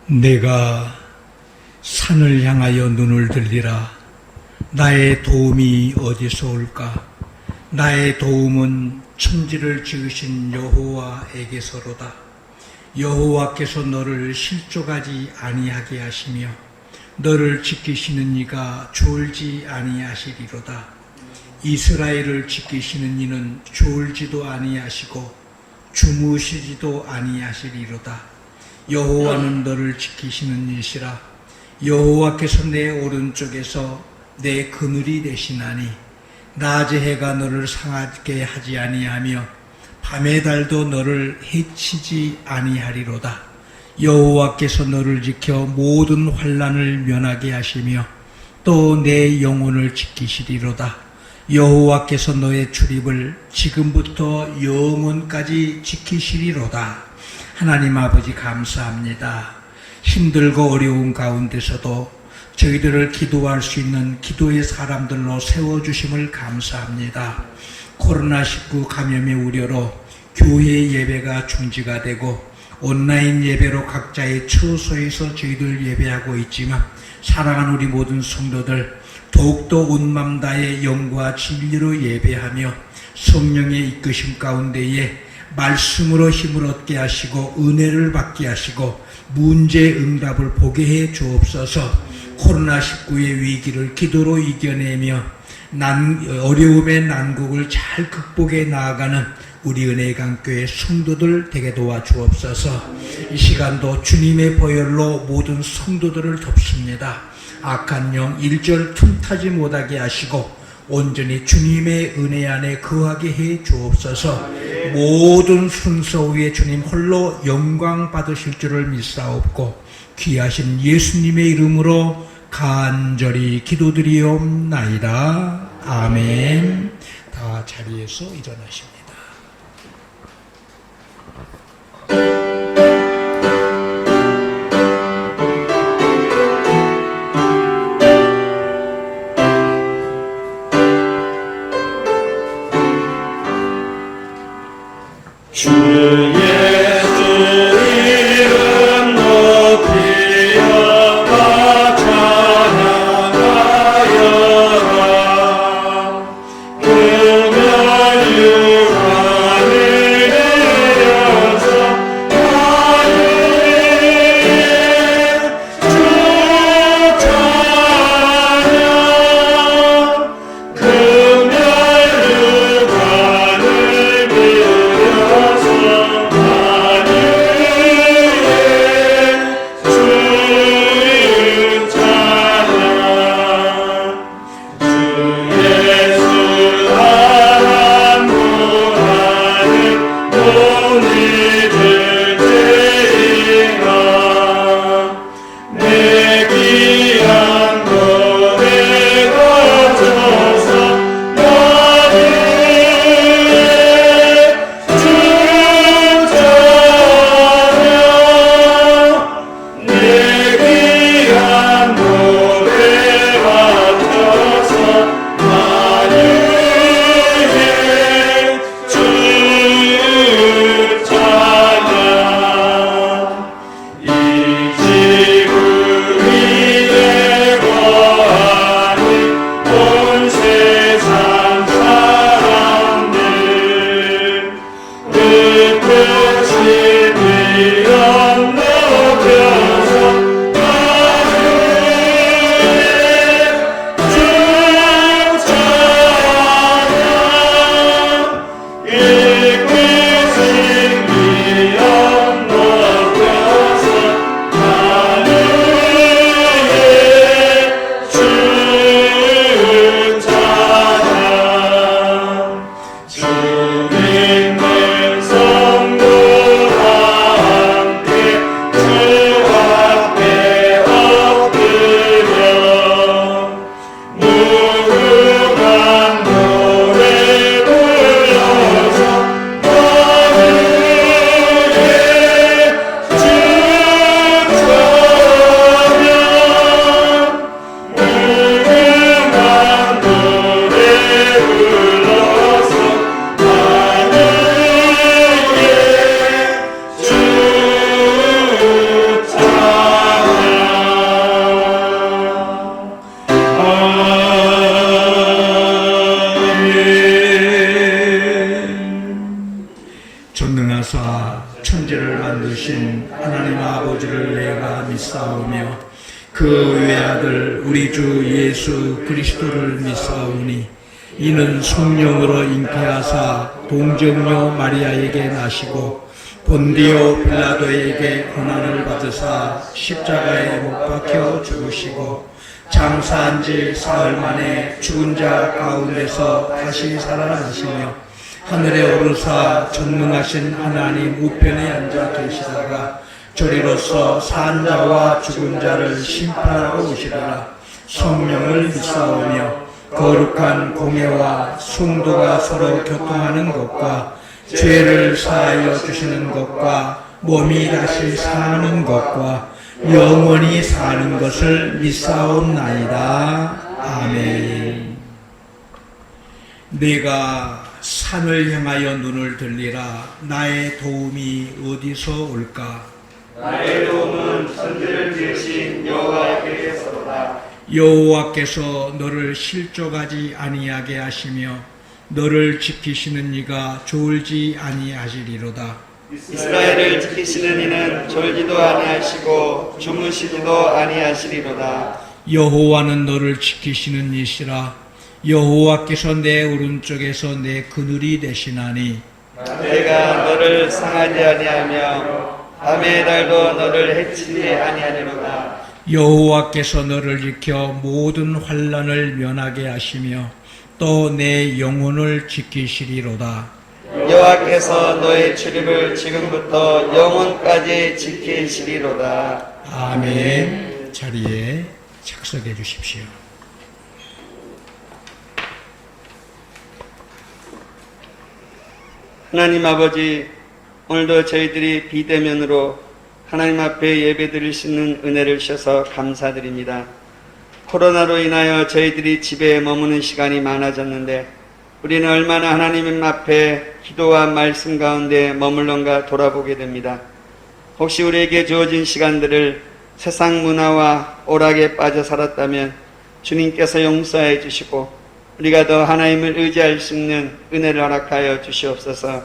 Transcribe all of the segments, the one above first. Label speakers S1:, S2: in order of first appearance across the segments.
S1: 내가 산을 향하여 눈을 들리라. 나의 도움이 어디서 올까? 나의 도움은 천지를 지으신 여호와에게서로다. 여호와께서 너를 실족하지 아니하게 하시며 너를 지키시는 이가 졸지 아니하시리로다. 이스라엘을 지키시는 이는 졸지도 아니하시고 주무시지도 아니하시리로다. 여호와는 너를 지키시는 이시라. 여호와께서 내 오른쪽에서 내 그늘이 되시나니 낮의 해가 너를 상하게 하지 아니하며 밤의 달도 너를 해치지 아니하리로다. 여호와께서 너를 지켜 모든 환난을 면하게 하시며 또 내 영혼을 지키시리로다. 여호와께서 너의 출입을 지금부터 영원까지 지키시리로다. 하나님 아버지 감사합니다. 힘들고 어려운 가운데서도 저희들을 기도할 수 있는 기도의 사람들로 세워주심을 감사합니다. 코로나19 감염의 우려로 교회 예배가 중지가 되고 온라인 예배로 각자의 처소에서 저희들 예배하고 있지만 사랑하는 우리 모든 성도들 더욱더 온 맘 다해 영과 진리로 예배하며 성령의 이끄심 가운데에 말씀으로 힘을 얻게 하시고 은혜를 받게 하시고 문제 응답을 보게 해 주옵소서. 코로나19의 위기를 기도로 이겨내며 어려움의 난국을 잘 극복해 나아가는 우리 은혜강교회 성도들 되게 도와주옵소서. 이 시간도 주님의 보혈로 모든 성도들을 덮습니다. 악한 영 일절 틈타지 못하게 하시고 온전히 주님의 은혜 안에 거하게 해 주옵소서. 모든 순서 위에 주님 홀로 영광 받으실 줄을 믿사옵고 귀하신 예수님의 이름으로 간절히 기도드리옵나이다. 아멘. 다 자리에서 일어나십니다.
S2: 주 예수 이름 높이어가 찬양하여라. 금연 유관을 내려서 하늘에 주 찬양. 금연 유관을 내려서
S1: 전능하사 천지를 만드신 하나님 아버지를 내가 믿사오며 그 외아들 우리 주 예수 그리스도를 믿사오니 이는 성령으로 잉태하사 동정녀 마리아에게 나시고 본디오 빌라도에게 고난을 받으사 십자가에 못 박혀 죽으시고 장사한 지 사흘 만에 죽은 자 가운데서 다시 살아나시며 하늘에 오르사 전능하신 하나님 우편에 앉아 계시다가 저리로서 산 자와 죽은 자를 심판하러 오시리라. 성령을 믿사오며 거룩한 공예와 성도가 서로 교통하는 것과 죄를 사하여 주시는 것과 몸이 다시 사는 것과 영원히 사는 것을 믿사옵나이다. 아멘. 내가 산을 향하여 눈을 들리라. 나의 도움이 어디서 올까?
S3: 나의 도움은 천지를 지으신 여호와께서로다.
S1: 여호와께서 너를 실족하지 아니하게 하시며 너를 지키시는 이가 졸지 아니하시리로다.
S3: 이스라엘을 지키시는 이는 졸지도 아니하시고 주무시지도 아니하시리로다.
S1: 여호와는 너를 지키시는 이시라. 여호와께서 내 오른쪽에서 내 그늘이 되시나니
S3: 내가 너를 상하지 아니하며 밤의 달도 너를 해치지 아니하리로다.
S1: 여호와께서 너를 지켜 모든 환난을 면하게 하시며 또 내 영혼을 지키시리로다.
S3: 여호와께서 너의 출입을 지금부터 영원까지 지키시리로다.
S1: 아멘. 자리에 착석해 주십시오.
S3: 하나님 아버지, 오늘도 저희들이 비대면으로 하나님 앞에 예배드릴 수 있는 은혜를 주셔서 감사드립니다. 코로나로 인하여 저희들이 집에 머무는 시간이 많아졌는데 우리는 얼마나 하나님 앞에 기도와 말씀 가운데 머물런가 돌아보게 됩니다. 혹시 우리에게 주어진 시간들을 세상 문화와 오락에 빠져 살았다면 주님께서 용서해 주시고 우리가 더 하나님을 의지할 수 있는 은혜를 허락하여 주시옵소서.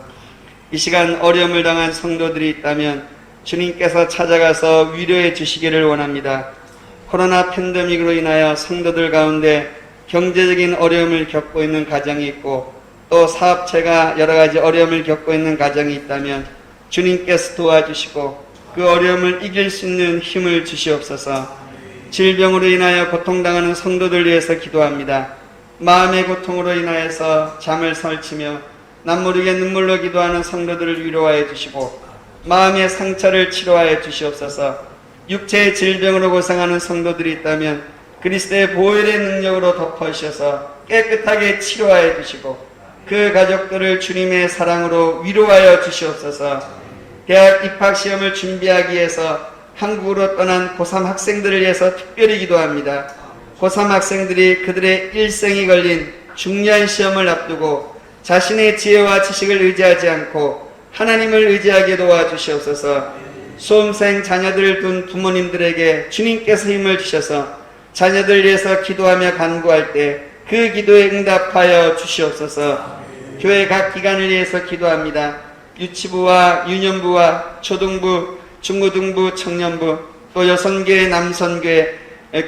S3: 이 시간 어려움을 당한 성도들이 있다면 주님께서 찾아가서 위로해 주시기를 원합니다. 코로나 팬데믹으로 인하여 성도들 가운데 경제적인 어려움을 겪고 있는 가정이 있고 또 사업체가 여러 가지 어려움을 겪고 있는 가정이 있다면 주님께서 도와주시고 그 어려움을 이길 수 있는 힘을 주시옵소서. 질병으로 인하여 고통당하는 성도들 위해서 기도합니다. 마음의 고통으로 인하여서 잠을 설치며 남모르게 눈물로 기도하는 성도들을 위로하여 주시고 마음의 상처를 치료하여 주시옵소서. 육체의 질병으로 고생하는 성도들이 있다면 그리스도의 보혈의 능력으로 덮어주셔서 깨끗하게 치료하여 주시고 그 가족들을 주님의 사랑으로 위로하여 주시옵소서. 대학 입학시험을 준비하기 위해서 한국으로 떠난 고3 학생들을 위해서 특별히 기도합니다. 고3 학생들이 그들의 일생이 걸린 중요한 시험을 앞두고 자신의 지혜와 지식을 의지하지 않고 하나님을 의지하게 도와주시옵소서. 수험생 자녀들을 둔 부모님들에게 주님께서 힘을 주셔서 자녀들 위해서 기도하며 간구할 때 그 기도에 응답하여 주시옵소서. 교회 각 기관을 위해서 기도합니다. 유치부와 유년부와 초등부, 중고등부, 청년부, 또 여성교회, 남성교회,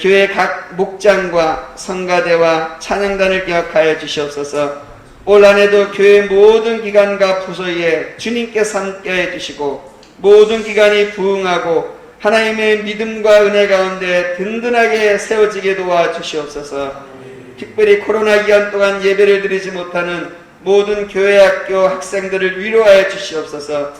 S3: 교회 각 목장과 성가대와 찬양단을 기억하여 주시옵소서. 올 한해도 교회 모든 기관과 부서에 주님께서 함께해 주시고 모든 기관이 부흥하고 하나님의 믿음과 은혜 가운데 든든하게 세워지게 도와주시옵소서. 특별히 코로나 기간 동안 예배를 드리지 못하는 모든 교회 학교 학생들을 위로하여 주시옵소서.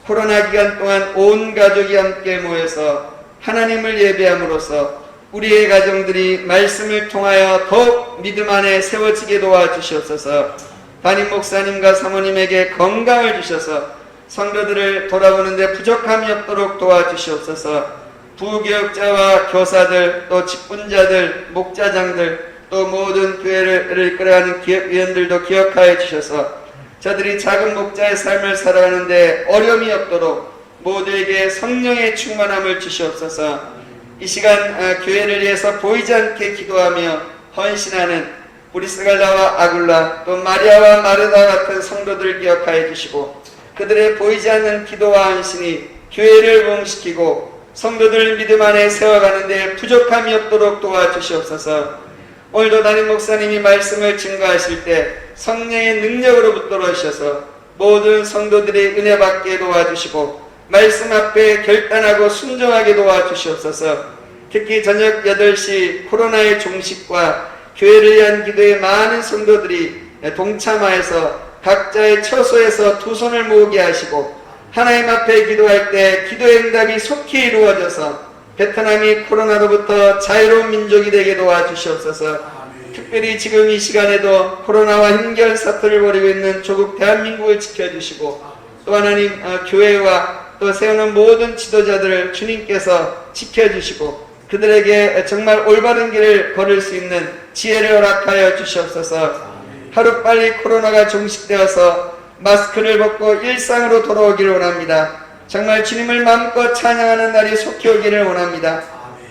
S3: 코로나 기간 동안 온 가족이 함께 모여서 하나님을 예배함으로써 우리의 가정들이 말씀을 통하여 더욱 믿음 안에 세워지게 도와주시옵소서. 담임 목사님과 사모님에게 건강을 주셔서 성도들을 돌아보는데 부족함이 없도록 도와주시옵소서. 부교역자와 교사들, 또 직분자들, 목자장들, 또 모든 교회를 이끌어가는 기업위원들도 기억하여 주셔서 저들이 작은 목자의 삶을 살아가는데 어려움이 없도록 모두에게 성령의 충만함을 주시옵소서. 이 시간 교회를 위해서 보이지 않게 기도하며 헌신하는 브리스갈라와 아굴라 또 마리아와 마르다 같은 성도들을 기억하여 주시고 그들의 보이지 않는 기도와 헌신이 교회를 부흥시키고 성도들 믿음 안에 세워가는 데 부족함이 없도록 도와주시옵소서. 오늘도 담임 목사님이 말씀을 증거하실 때 성령의 능력으로 붙들어 주셔서 모든 성도들이 은혜 받게 도와주시고 말씀 앞에 결단하고 순종하게 도와주시옵소서. 특히 저녁 8시 코로나의 종식과 교회를 위한 기도에 많은 성도들이 동참하여서 각자의 처소에서 두 손을 모으게 하시고 하나님 앞에 기도할 때 기도의 응답이 속히 이루어져서 베트남이 코로나로부터 자유로운 민족이 되게 도와주시옵소서. 특별히 지금 이 시간에도 코로나와 hin결 사태를 벌이고 있는 조국 대한민국을 지켜주시고 또 하나님 교회와 또 세우는 모든 지도자들을 주님께서 지켜주시고 그들에게 정말 올바른 길을 걸을 수 있는 지혜를 허락하여 주시옵소서. 하루빨리 코로나가 종식되어서 마스크를 벗고 일상으로 돌아오기를 원합니다. 정말 주님을 마음껏 찬양하는 날이 속히 오기를 원합니다.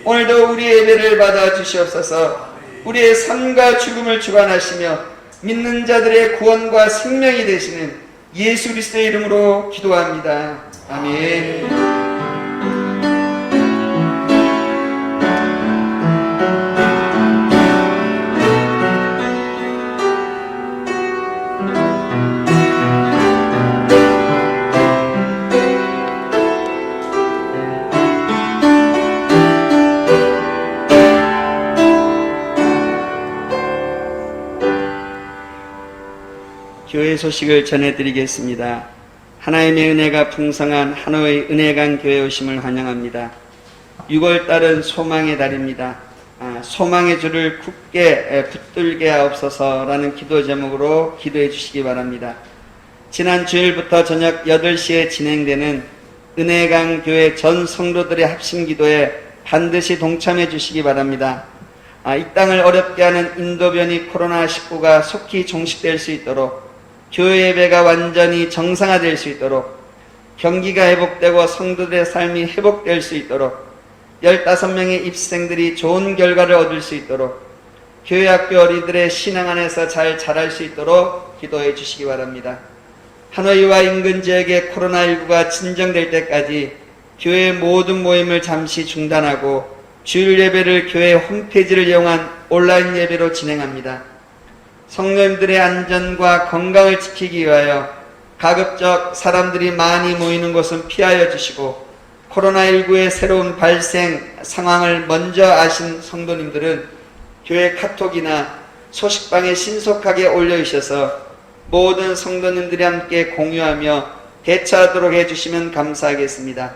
S3: 오늘도 우리의 예배를 받아 주시옵소서. 우리의 삶과 죽음을 주관하시며 믿는 자들의 구원과 생명이 되시는 예수 그리스도의 이름으로 기도합니다. 아멘. 교회 소식을 전해드리겠습니다. 하나님의 은혜가 풍성한 하노이 은혜강 교회 오심을 환영합니다. 6월달은 소망의 달입니다. 소망의 줄을 굳게 붙들게 하옵소서라는 기도 제목으로 기도해 주시기 바랍니다. 지난 주일부터 저녁 8시에 진행되는 은혜강 교회 전 성도들의 합심 기도에 반드시 동참해 주시기 바랍니다. 이 땅을 어렵게 하는 인도변이 코로나19가 속히 종식될 수 있도록 교회 예배가 완전히 정상화될 수 있도록 경기가 회복되고 성도들의 삶이 회복될 수 있도록 15명의 입생들이 좋은 결과를 얻을 수 있도록 교회 학교 어린이들의 신앙 안에서 잘 자랄 수 있도록 기도해 주시기 바랍니다. 하노이와 인근 지역의 코로나19가 진정될 때까지 교회 모든 모임을 잠시 중단하고 주일 예배를 교회 홈페이지를 이용한 온라인 예배로 진행합니다. 성도님들의 안전과 건강을 지키기 위하여 가급적 사람들이 많이 모이는 곳은 피하여 주시고 코로나19의 새로운 발생 상황을 먼저 아신 성도님들은 교회 카톡이나 소식방에 신속하게 올려주셔서 모든 성도님들이 함께 공유하며 대처하도록 해주시면 감사하겠습니다.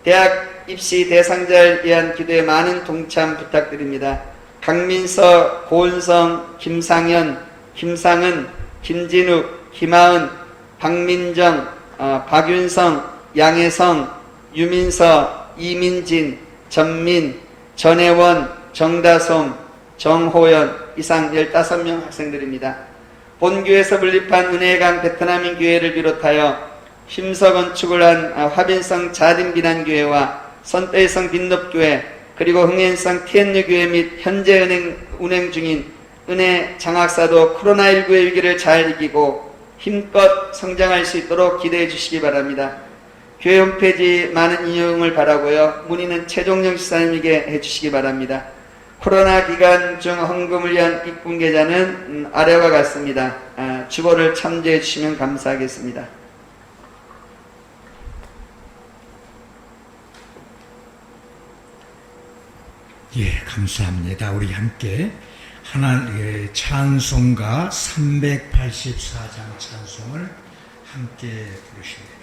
S3: 대학 입시 대상자를 위한 기도에 많은 동참 부탁드립니다. 강민서, 고은성, 김상현, 김상은, 김진욱, 김하은, 박민정, 박윤성, 양혜성, 유민서, 이민진, 전민, 전혜원, 정다솜, 정호연 이상 15명 학생들입니다. 본교에서 분립한 은혜강 베트남인 교회를 비롯하여 힘서 건축을 한 화빈성 자딘비난교회와 선대성 빈롭교회 그리고 흥행성 TNU교회 및 현재 운행 중인 은혜 장학사도 코로나19의 위기를 잘 이기고 힘껏 성장할 수 있도록 기대해 주시기 바랍니다. 교회 홈페이지 많은 이용을 바라고요. 문의는 최종영 집사님에게 해주시기 바랍니다. 코로나 기간 중 헌금을 위한 입금 계좌는 아래와 같습니다. 주보를 참조해 주시면 감사하겠습니다.
S1: 예, 감사합니다. 우리 함께 하나님의 찬송가 384장 찬송을 함께 부르십니다.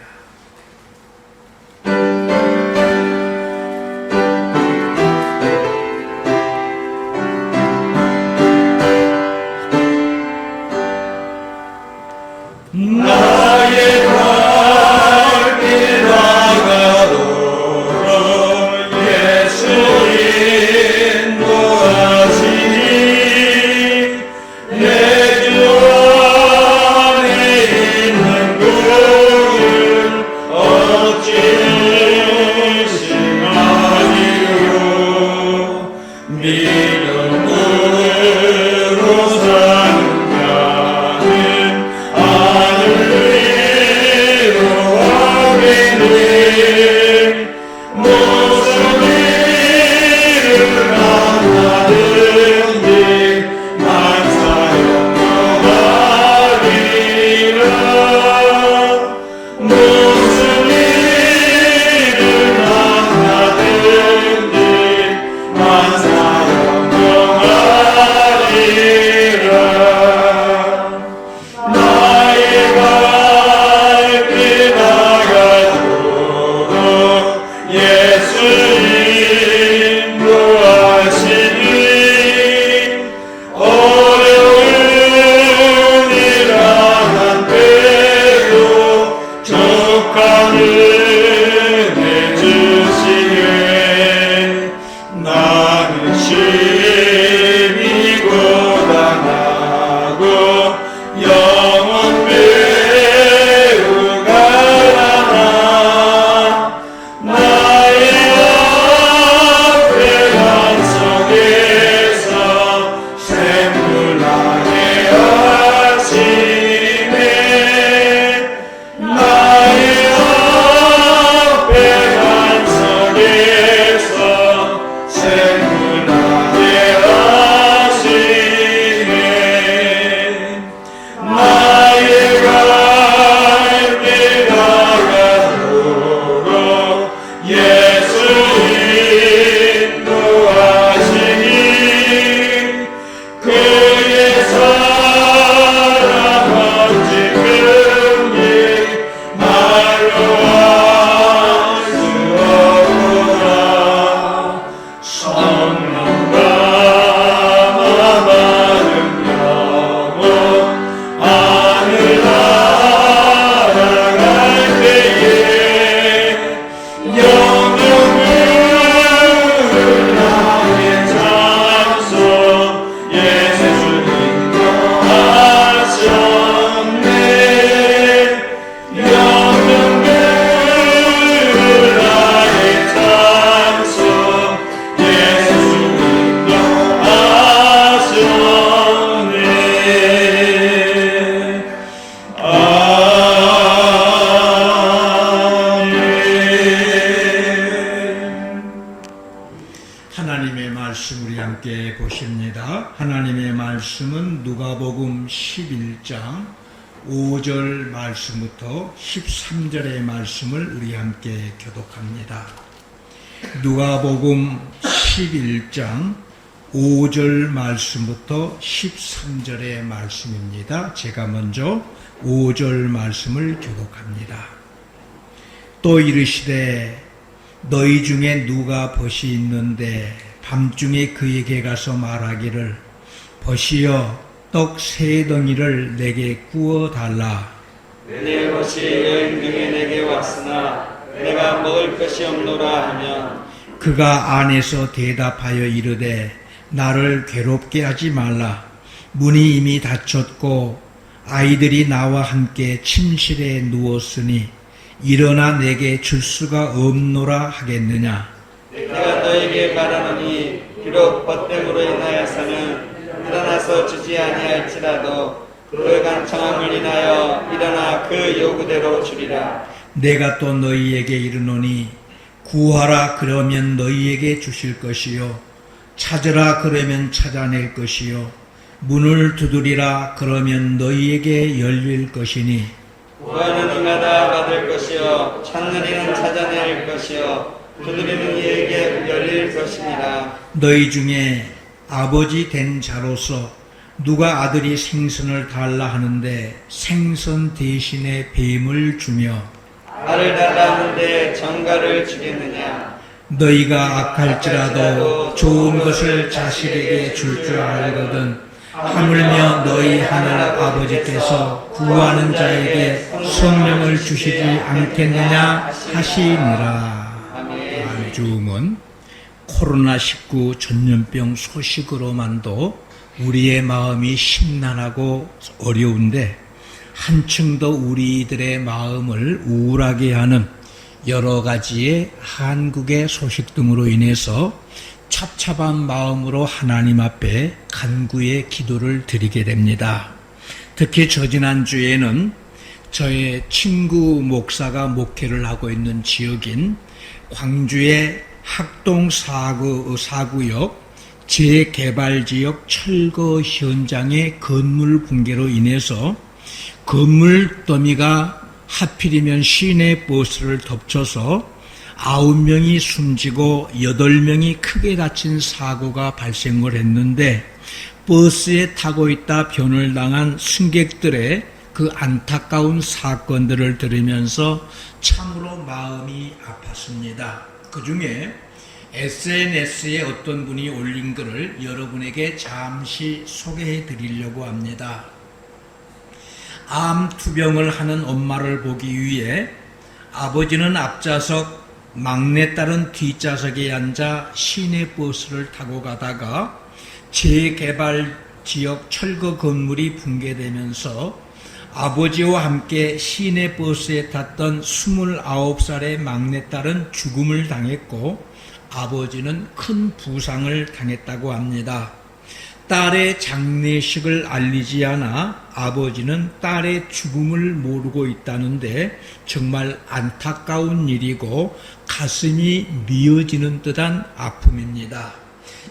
S2: 나의 발길 나가도록 예수 인도하시니 내 주 안에 있는 것을 어찌 의심하리요. 믿음으로 사는 자는 하늘 위로 무슨 일을 만나든지 만사용동하리라. 무슨 일을 만나든지 만사용동하리라. 나의 갈길 나가도록 예수 인도하시니 어려운 일을 한 때도 족한 은혜 주시네. 나는 심히 고단하고 영원 배우가 나나 나의 앞에 반석에서 샘물 나게 하시네. 나의 앞에 반석에서 샘물 나게 하시네. 나의 갈길 나가도록 예수 인도하시니 그의 사랑 어찌 긍휼 말로 할 수 없구나. 성령과 마마는 영원 하늘 날아갈 때에 영영을 나의 찬송 예수 인도하셨네. 영영을 나의 찬송 예수 인도하셨네.
S1: 하나님의 말씀 우리 함께 보십니다. 하나님의 말씀은 누가복음 11장 5절 말씀부터 13절의 말씀을 우리 함께 교독합니다. 누가복음 11장 5절 말씀부터 13절의 말씀입니다. 제가 먼저 5절 말씀을 교독합니다. 또 이르시되 너희 중에 누가 벗이 있는데 밤중에 그에게 가서 말하기를 벗이여 떡 3덩이를 내게 구워 달라.
S3: 내 것이 여인 중에 내게 왔으나 내가 먹을 것이 없노라 하면
S1: 그가 안에서 대답하여 이르되 나를 괴롭게 하지 말라. 문이 이미 닫혔고 아이들이 나와 함께 침실에 누웠으니 일어나 내게 줄 수가 없노라 하겠느냐.
S3: 내가 너에게 말하노니 비록 벗됨으로 인하여서는 일어나서 주지 아니할지라도 그 간청함을 인하여 일어나 그 요구대로 주리라.
S1: 내가 또 너희에게 이르노니 구하라 그러면 너희에게 주실 것이요 찾으라 그러면 찾아낼 것이요 문을 두드리라 그러면 너희에게 열릴 것이니
S3: 구하는 이마다 받을 것이요 찾는 이는 찾아낼 것이요 두드리는 이에게 열릴 것이니라.
S1: 너희 중에 아버지 된 자로서 누가 아들이 생선을 달라 하는데 생선 대신에 뱀을 주며
S3: 알을 달라 하는데 정갈을 주겠느냐.
S1: 너희가 악할지라도 좋은 것을 자식에게 줄 줄 알거든 하물며 너희 하늘 아버지께서 구하는 자에게 성령을 주시지 않겠느냐 하시니라.
S3: 아멘.
S1: 주음은 코로나19 전염병 소식으로만도 우리의 마음이 심란하고 어려운데 한층 더 우리들의 마음을 우울하게 하는 여러 가지의 한국의 소식 등으로 인해서 찹찹한 마음으로 하나님 앞에 간구의 기도를 드리게 됩니다. 특히 저 지난주에는 저의 친구 목사가 목회를 하고 있는 지역인 광주의 학동 4구역 재개발지역 철거 현장의 건물 붕괴로 인해서 건물 더미가 하필이면 시내 버스를 덮쳐서 9명이 숨지고 8명이 크게 다친 사고가 발생을 했는데, 버스에 타고 있다 변을 당한 승객들의 그 안타까운 사건들을 들으면서 참으로 마음이 아팠습니다. 그 중에 SNS에 어떤 분이 올린 글을 여러분에게 잠시 소개해 드리려고 합니다. 암 투병을 하는 엄마를 보기 위해 아버지는 앞좌석, 막내딸은 뒷좌석에 앉아 시내버스를 타고 가다가 재개발 지역 철거 건물이 붕괴되면서 아버지와 함께 시내버스에 탔던 29살의 막내딸은 죽음을 당했고 아버지는 큰 부상을 당했다고 합니다. 딸의 장례식을 알리지 않아 아버지는 딸의 죽음을 모르고 있다는데 정말 안타까운 일이고 가슴이 미어지는 듯한 아픔입니다.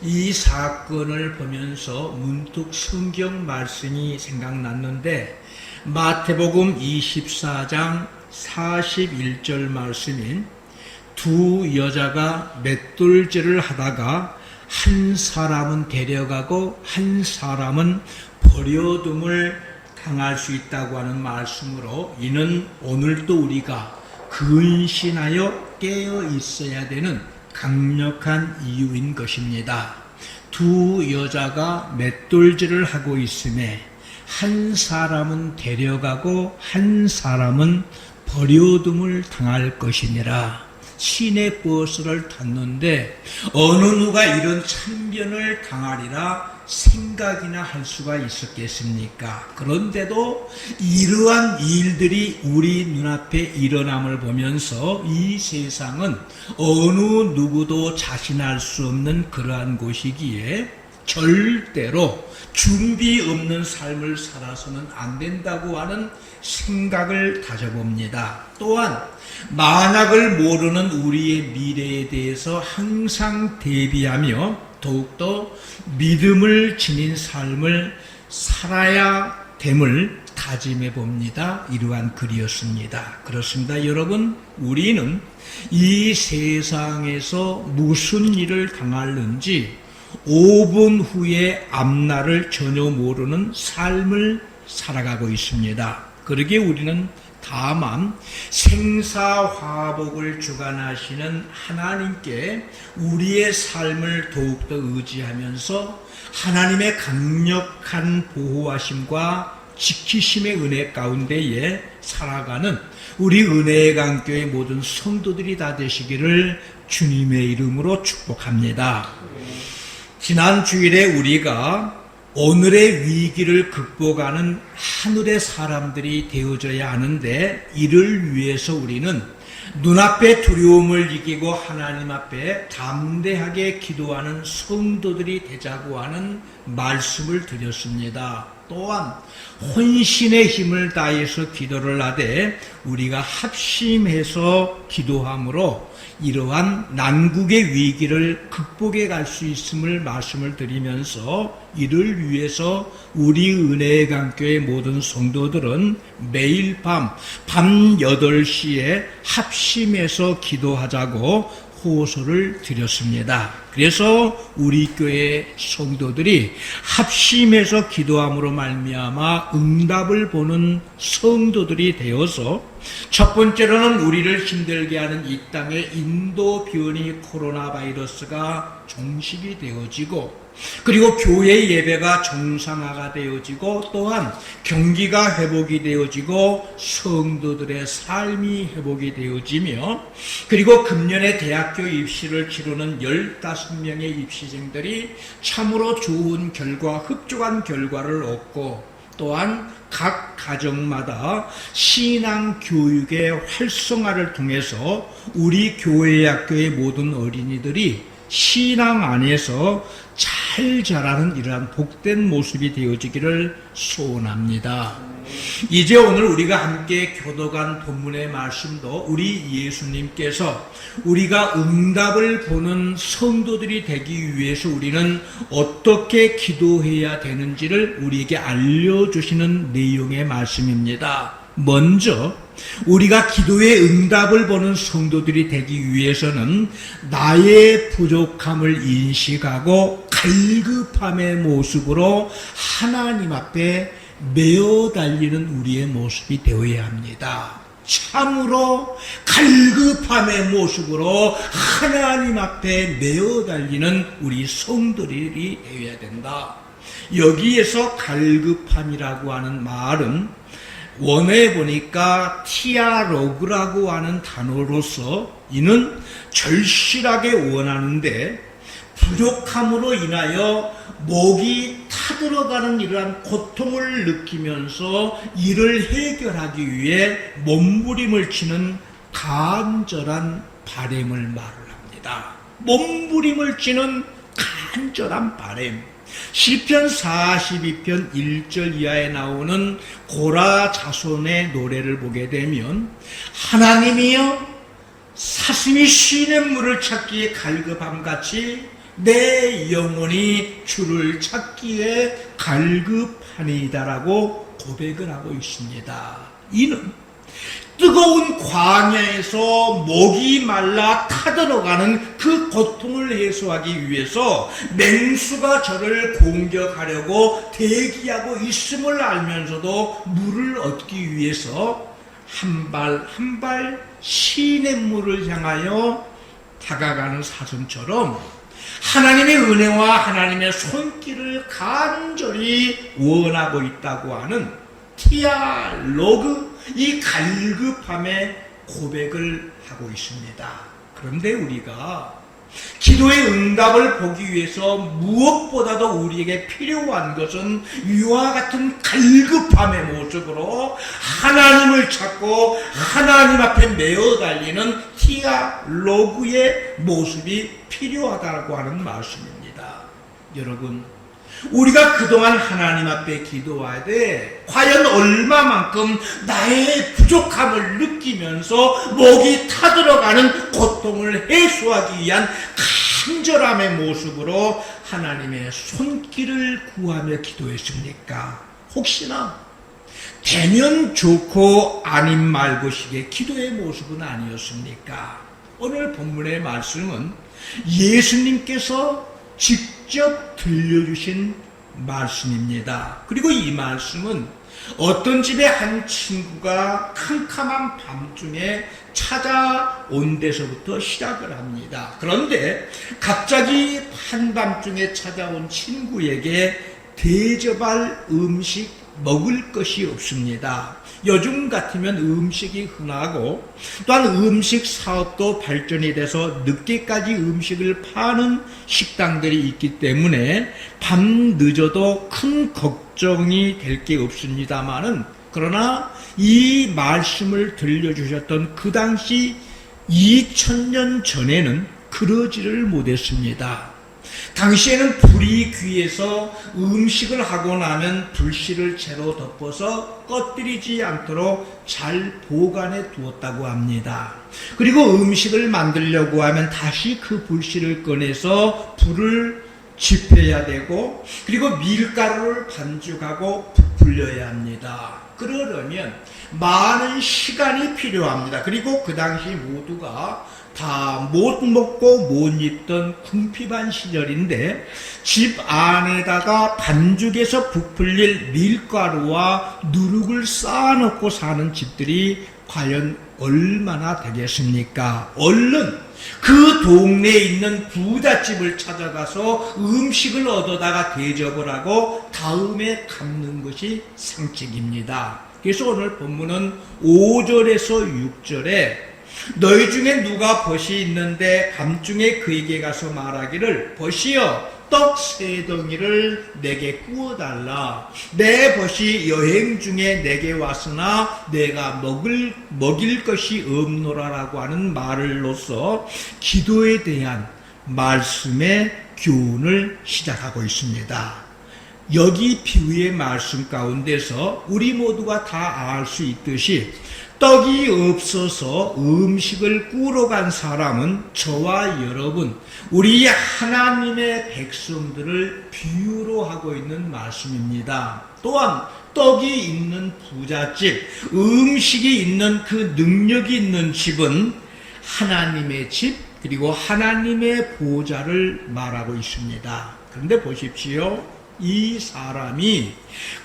S1: 이 사건을 보면서 문득 성경 말씀이 생각났는데, 마태복음 24장 41절 말씀인 두 여자가 맷돌질을 하다가 한 사람은 데려가고 한 사람은 버려둠을 당할 수 있다고 하는 말씀으로, 이는 오늘도 우리가 근신하여 깨어 있어야 되는 강력한 이유인 것입니다. 두 여자가 맷돌질을 하고 있음에 한 사람은 데려가고 한 사람은 버려둠을 당할 것이니라. 시내버스를 탔는데 어느 누가 이런 참변을 당하리라 생각이나 할 수가 있었겠습니까? 그런데도 이러한 일들이 우리 눈앞에 일어남을 보면서 이 세상은 어느 누구도 자신할 수 없는 그러한 곳이기에 절대로 준비 없는 삶을 살아서는 안 된다고 하는 생각을 다져봅니다. 또한 만약을 모르는 우리의 미래에 대해서 항상 대비하며 더욱더 믿음을 지닌 삶을 살아야 됨을 다짐해 봅니다. 이러한 글이었습니다. 그렇습니다. 여러분, 우리는 이 세상에서 무슨 일을 당할는지 5분 후에 앞날을 전혀 모르는 삶을 살아가고 있습니다. 그러기에 우리는 다만 생사화복을 주관하시는 하나님께 우리의 삶을 더욱더 의지하면서 하나님의 강력한 보호하심과 지키심의 은혜 가운데에 살아가는 우리 은혜의 강교회 모든 성도들이 다 되시기를 주님의 이름으로 축복합니다. 지난 주일에 우리가 오늘의 위기를 극복하는 하늘의 사람들이 되어져야 하는데, 이를 위해서 우리는 눈앞의 두려움을 이기고 하나님 앞에 담대하게 기도하는 성도들이 되자고 하는 말씀을 드렸습니다. 또한 혼신의 힘을 다해서 기도를 하되 우리가 합심해서 기도함으로 이러한 난국의 위기를 극복해 갈 수 있음을 말씀을 드리면서, 이를 위해서 우리 은혜의 강교회 모든 성도들은 매일 밤 8시에 합심해서 기도하자고 호소를 드렸습니다. 그래서 우리 교회 성도들이 합심해서 기도함으로 말미암아 응답을 보는 성도들이 되어서, 첫 번째로는 우리를 힘들게 하는 이 땅의 인도 변이 코로나 바이러스가 종식이 되어지고, 그리고 교회 예배가 정상화가 되어지고, 또한 경기가 회복이 되어지고 성도들의 삶이 회복이 되어지며, 그리고 금년에 대학교 입시를 치르는 15명의 입시생들이 참으로 좋은 결과, 흡족한 결과를 얻고, 또한 각 가정마다 신앙 교육의 활성화를 통해서 우리 교회 학교의 모든 어린이들이 신앙 안에서 잘 잘 자라는 이러한 복된 모습이 되어지기를 소원합니다. 이제 오늘 우리가 함께 교도관 본문의 말씀도 우리 예수님께서 우리가 응답을 보는 성도들이 되기 위해서 우리는 어떻게 기도해야 되는지를 우리에게 알려주시는 내용의 말씀입니다. 먼저 우리가 기도의 응답을 보는 성도들이 되기 위해서는 나의 부족함을 인식하고 갈급함의 모습으로 하나님 앞에 메어 달리는 우리의 모습이 되어야 합니다. 참으로 갈급함의 모습으로 하나님 앞에 메어 달리는 우리 성도들이 되어야 된다. 여기에서 갈급함이라고 하는 말은 원어에 보니까 티아로그라고 하는 단어로서 이는 절실하게 원하는데 부족함으로 인하여 목이 타들어가는 이러한 고통을 느끼면서 이를 해결하기 위해 몸부림을 치는 간절한 바람을 말을 합니다. 몸부림을 치는 간절한 바람. 시편 42편 1절 이하에 나오는 고라 자손의 노래를 보게 되면 하나님이여 사슴이 쉬는 물을 찾기에 갈급함같이 내 영혼이 주를 찾기에 갈급하니이다라고 고백을 하고 있습니다. 이는 뜨거운 광야에서 목이 말라 타들어가는 그 고통을 해소하기 위해서 맹수가 저를 공격하려고 대기하고 있음을 알면서도 물을 얻기 위해서 한 발 한 발 시냇물을 향하여 다가가는 사슴처럼 하나님의 은혜와 하나님의 손길을 간절히 원하고 있다고 하는 티아로그, 이 갈급함의 고백을 하고 있습니다. 그런데 우리가 기도의 응답을 보기 위해서 무엇보다도 우리에게 필요한 것은 이와 같은 갈급함의 모습으로 하나님을 찾고 하나님 앞에 메어 달리는 티아로그의 모습이 필요하다고 하는 말씀입니다. 여러분, 우리가 그동안 하나님 앞에 기도하되 과연 얼마만큼 나의 부족함을 느끼면서 목이 타들어가는 고통을 해소하기 위한 간절함의 모습으로 하나님의 손길을 구하며 기도했습니까? 혹시나 되면 좋고 아님 말고식의 기도의 모습은 아니었습니까? 오늘 본문의 말씀은 예수님께서 직접 들려주신 말씀입니다. 그리고 이 말씀은 어떤 집의 한 친구가 캄캄한 밤중에 찾아온 데서부터 시작을 합니다. 그런데 갑자기 한밤중에 찾아온 친구에게 대접할 음식, 먹을 것이 없습니다. 요즘 같으면 음식이 흔하고 또한 음식 사업도 발전이 돼서 늦게까지 음식을 파는 식당들이 있기 때문에 밤 늦어도 큰 걱정이 될 게 없습니다만은, 그러나 이 말씀을 들려주셨던 그 당시 2000년 전에는 그러지를 못했습니다. 당시에는 불이 귀해서 음식을 하고 나면 불씨를 채로 덮어서 꺼뜨리지 않도록 잘 보관해 두었다고 합니다. 그리고 음식을 만들려고 하면 다시 그 불씨를 꺼내서 불을 지펴야 되고, 그리고 밀가루를 반죽하고 부풀려야 합니다. 그러려면 많은 시간이 필요합니다. 그리고 그 당시 모두가 다 못 먹고 못 입던 궁핍한 시절인데 집 안에다가 반죽에서 부풀릴 밀가루와 누룩을 쌓아놓고 사는 집들이 과연 얼마나 되겠습니까? 얼른 그 동네에 있는 부잣집을 찾아가서 음식을 얻어다가 대접을 하고 다음에 갚는 것이 상책입니다. 그래서 오늘 본문은 5절에서 6절에 너희 중에 누가 벗이 있는데 밤중에 그에게 가서 말하기를 벗이여 떡 3덩이를 내게 구워달라. 내 벗이 여행 중에 내게 왔으나 내가 먹일 것이 없노라라고 하는 말을로써 기도에 대한 말씀의 교훈을 시작하고 있습니다. 여기 비유의 말씀 가운데서 우리 모두가 다 알 수 있듯이 떡이 없어서 음식을 꾸러 간 사람은 저와 여러분, 우리 하나님의 백성들을 비유로 하고 있는 말씀입니다. 또한 떡이 있는 부잣집, 음식이 있는 그 능력이 있는 집은 하나님의 집, 그리고 하나님의 보좌를 말하고 있습니다. 그런데 보십시오. 이 사람이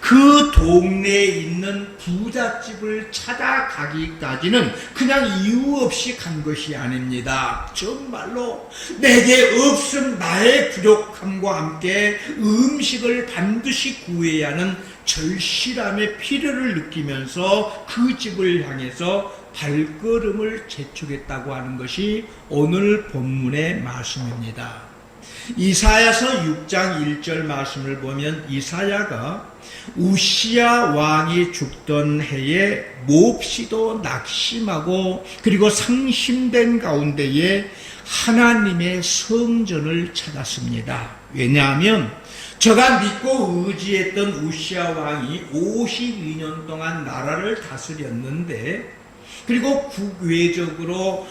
S1: 그 동네에 있는 부잣집을 찾아가기까지는 그냥 이유 없이 간 것이 아닙니다. 정말로 내게 없음 나의 부족함과 함께 음식을 반드시 구해야 하는 절실함의 필요를 느끼면서 그 집을 향해서 발걸음을 재촉했다고 하는 것이 오늘 본문의 말씀입니다. 이사야서 6장 1절 말씀을 보면 이사야가 우시야 왕이 죽던 해에 몹시도 낙심하고 그리고 상심된 가운데에 하나님의 성전을 찾았습니다. 왜냐하면 저가 믿고 의지했던 우시야 왕이 52년 동안 나라를 다스렸는데, 그리고 국외적으로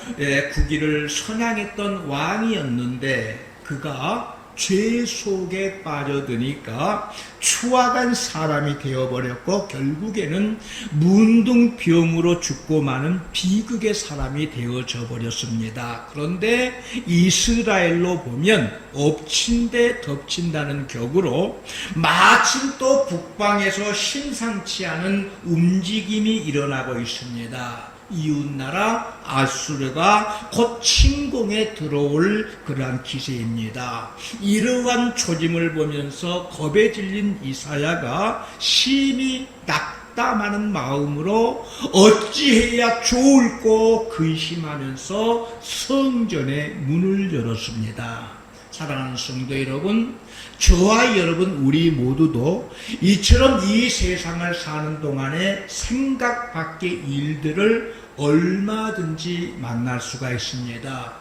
S1: 국위를 선양했던 왕이었는데 그가 죄 속에 빠져드니까 추악한 사람이 되어버렸고 결국에는 문둥병으로 죽고 마는 비극의 사람이 되어져 버렸습니다. 그런데 이스라엘로 보면 엎친 데 덮친다는 격으로 마침 또 북방에서 심상치 않은 움직임이 일어나고 있습니다. 이웃나라 아수르가 곧 침공에 들어올 그러한 기세입니다. 이러한 조짐을 보면서 겁에 질린 이사야가 심히 낙담하는 마음으로 어찌해야 좋을꼬 근심하면서 성전의 문을 열었습니다. 사랑하는 성도 여러분, 저와 여러분 우리 모두도 이처럼 이 세상을 사는 동안에 생각 밖의 일들을 얼마든지 만날 수가 있습니다.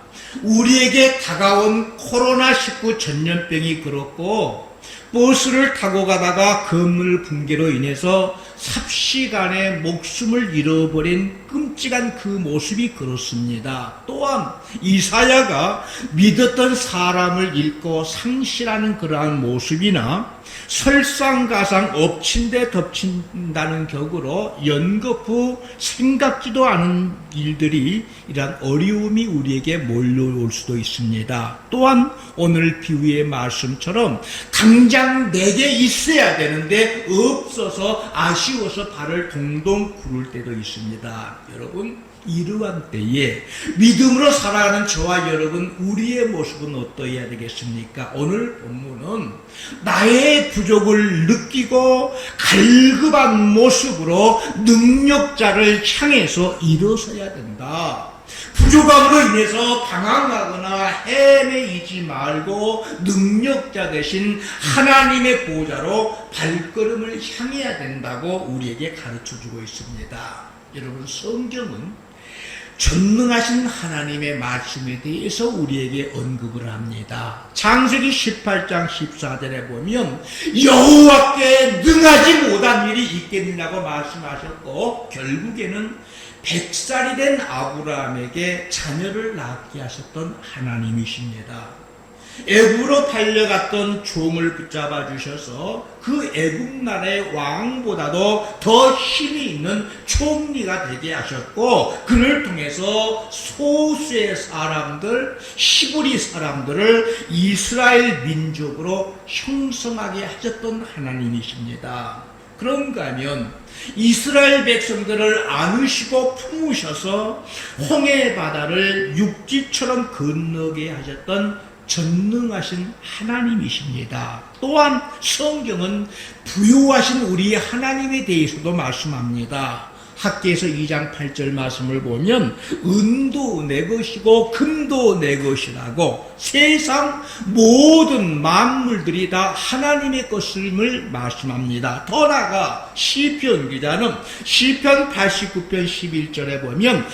S1: 우리에게 다가온 코로나19 전염병이 그렇고, 버스를 타고 가다가 건물 붕괴로 인해서 삽시간에 목숨을 잃어버린 끔찍한 그 모습이 그렇습니다. 또한 이사야가 믿었던 사람을 잃고 상실하는 그러한 모습이나 설상가상 엎친 데 덮친다는 격으로 연거푸 생각지도 않은 일들이, 이러한 어려움이 우리에게 몰려올 수도 있습니다. 또한 오늘 비유의 말씀처럼 당장 내게 있어야 되는데 없어서 아쉬워서 발을 동동 구를 때도 있습니다. 여러분, 이러한 때에 믿음으로 살아가는 저와 여러분, 우리의 모습은 어떠해야 되겠습니까? 오늘 본문은 나의 부족을 느끼고 갈급한 모습으로 능력자를 향해서 일어서야 된다. 부족함으로 인해서 방황하거나 헤매이지 말고 능력자 대신 하나님의 보좌로 발걸음을 향해야 된다고 우리에게 가르쳐주고 있습니다. 여러분, 성경은 전능하신 하나님의 말씀에 대해서 우리에게 언급을 합니다. 창세기 18장 14절에 보면 여호와께 능하지 못한 일이 있겠느냐고 말씀하셨고, 결국에는 100살이 된 아브라함에게 자녀를 낳게 하셨던 하나님이십니다. 애굽으로 달려갔던 종을 붙잡아 주셔서 그 애굽 나라의 왕보다도 더 힘이 있는 총리가 되게 하셨고, 그를 통해서 소수의 사람들, 히브리 사람들을 이스라엘 민족으로 형성하게 하셨던 하나님이십니다. 그런가 하면 이스라엘 백성들을 안으시고 품으셔서 홍해 바다를 육지처럼 건너게 하셨던 전능하신 하나님이십니다. 또한 성경은 부유하신 우리 하나님에 대해서도 말씀합니다. 학계에서 2장 8절 말씀을 보면 은도 내 것이고 금도 내 것이라고 세상 모든 만물들이 다 하나님의 것임을 말씀합니다. 더 나아가 시편 기자는 시편 89편 11절에 보면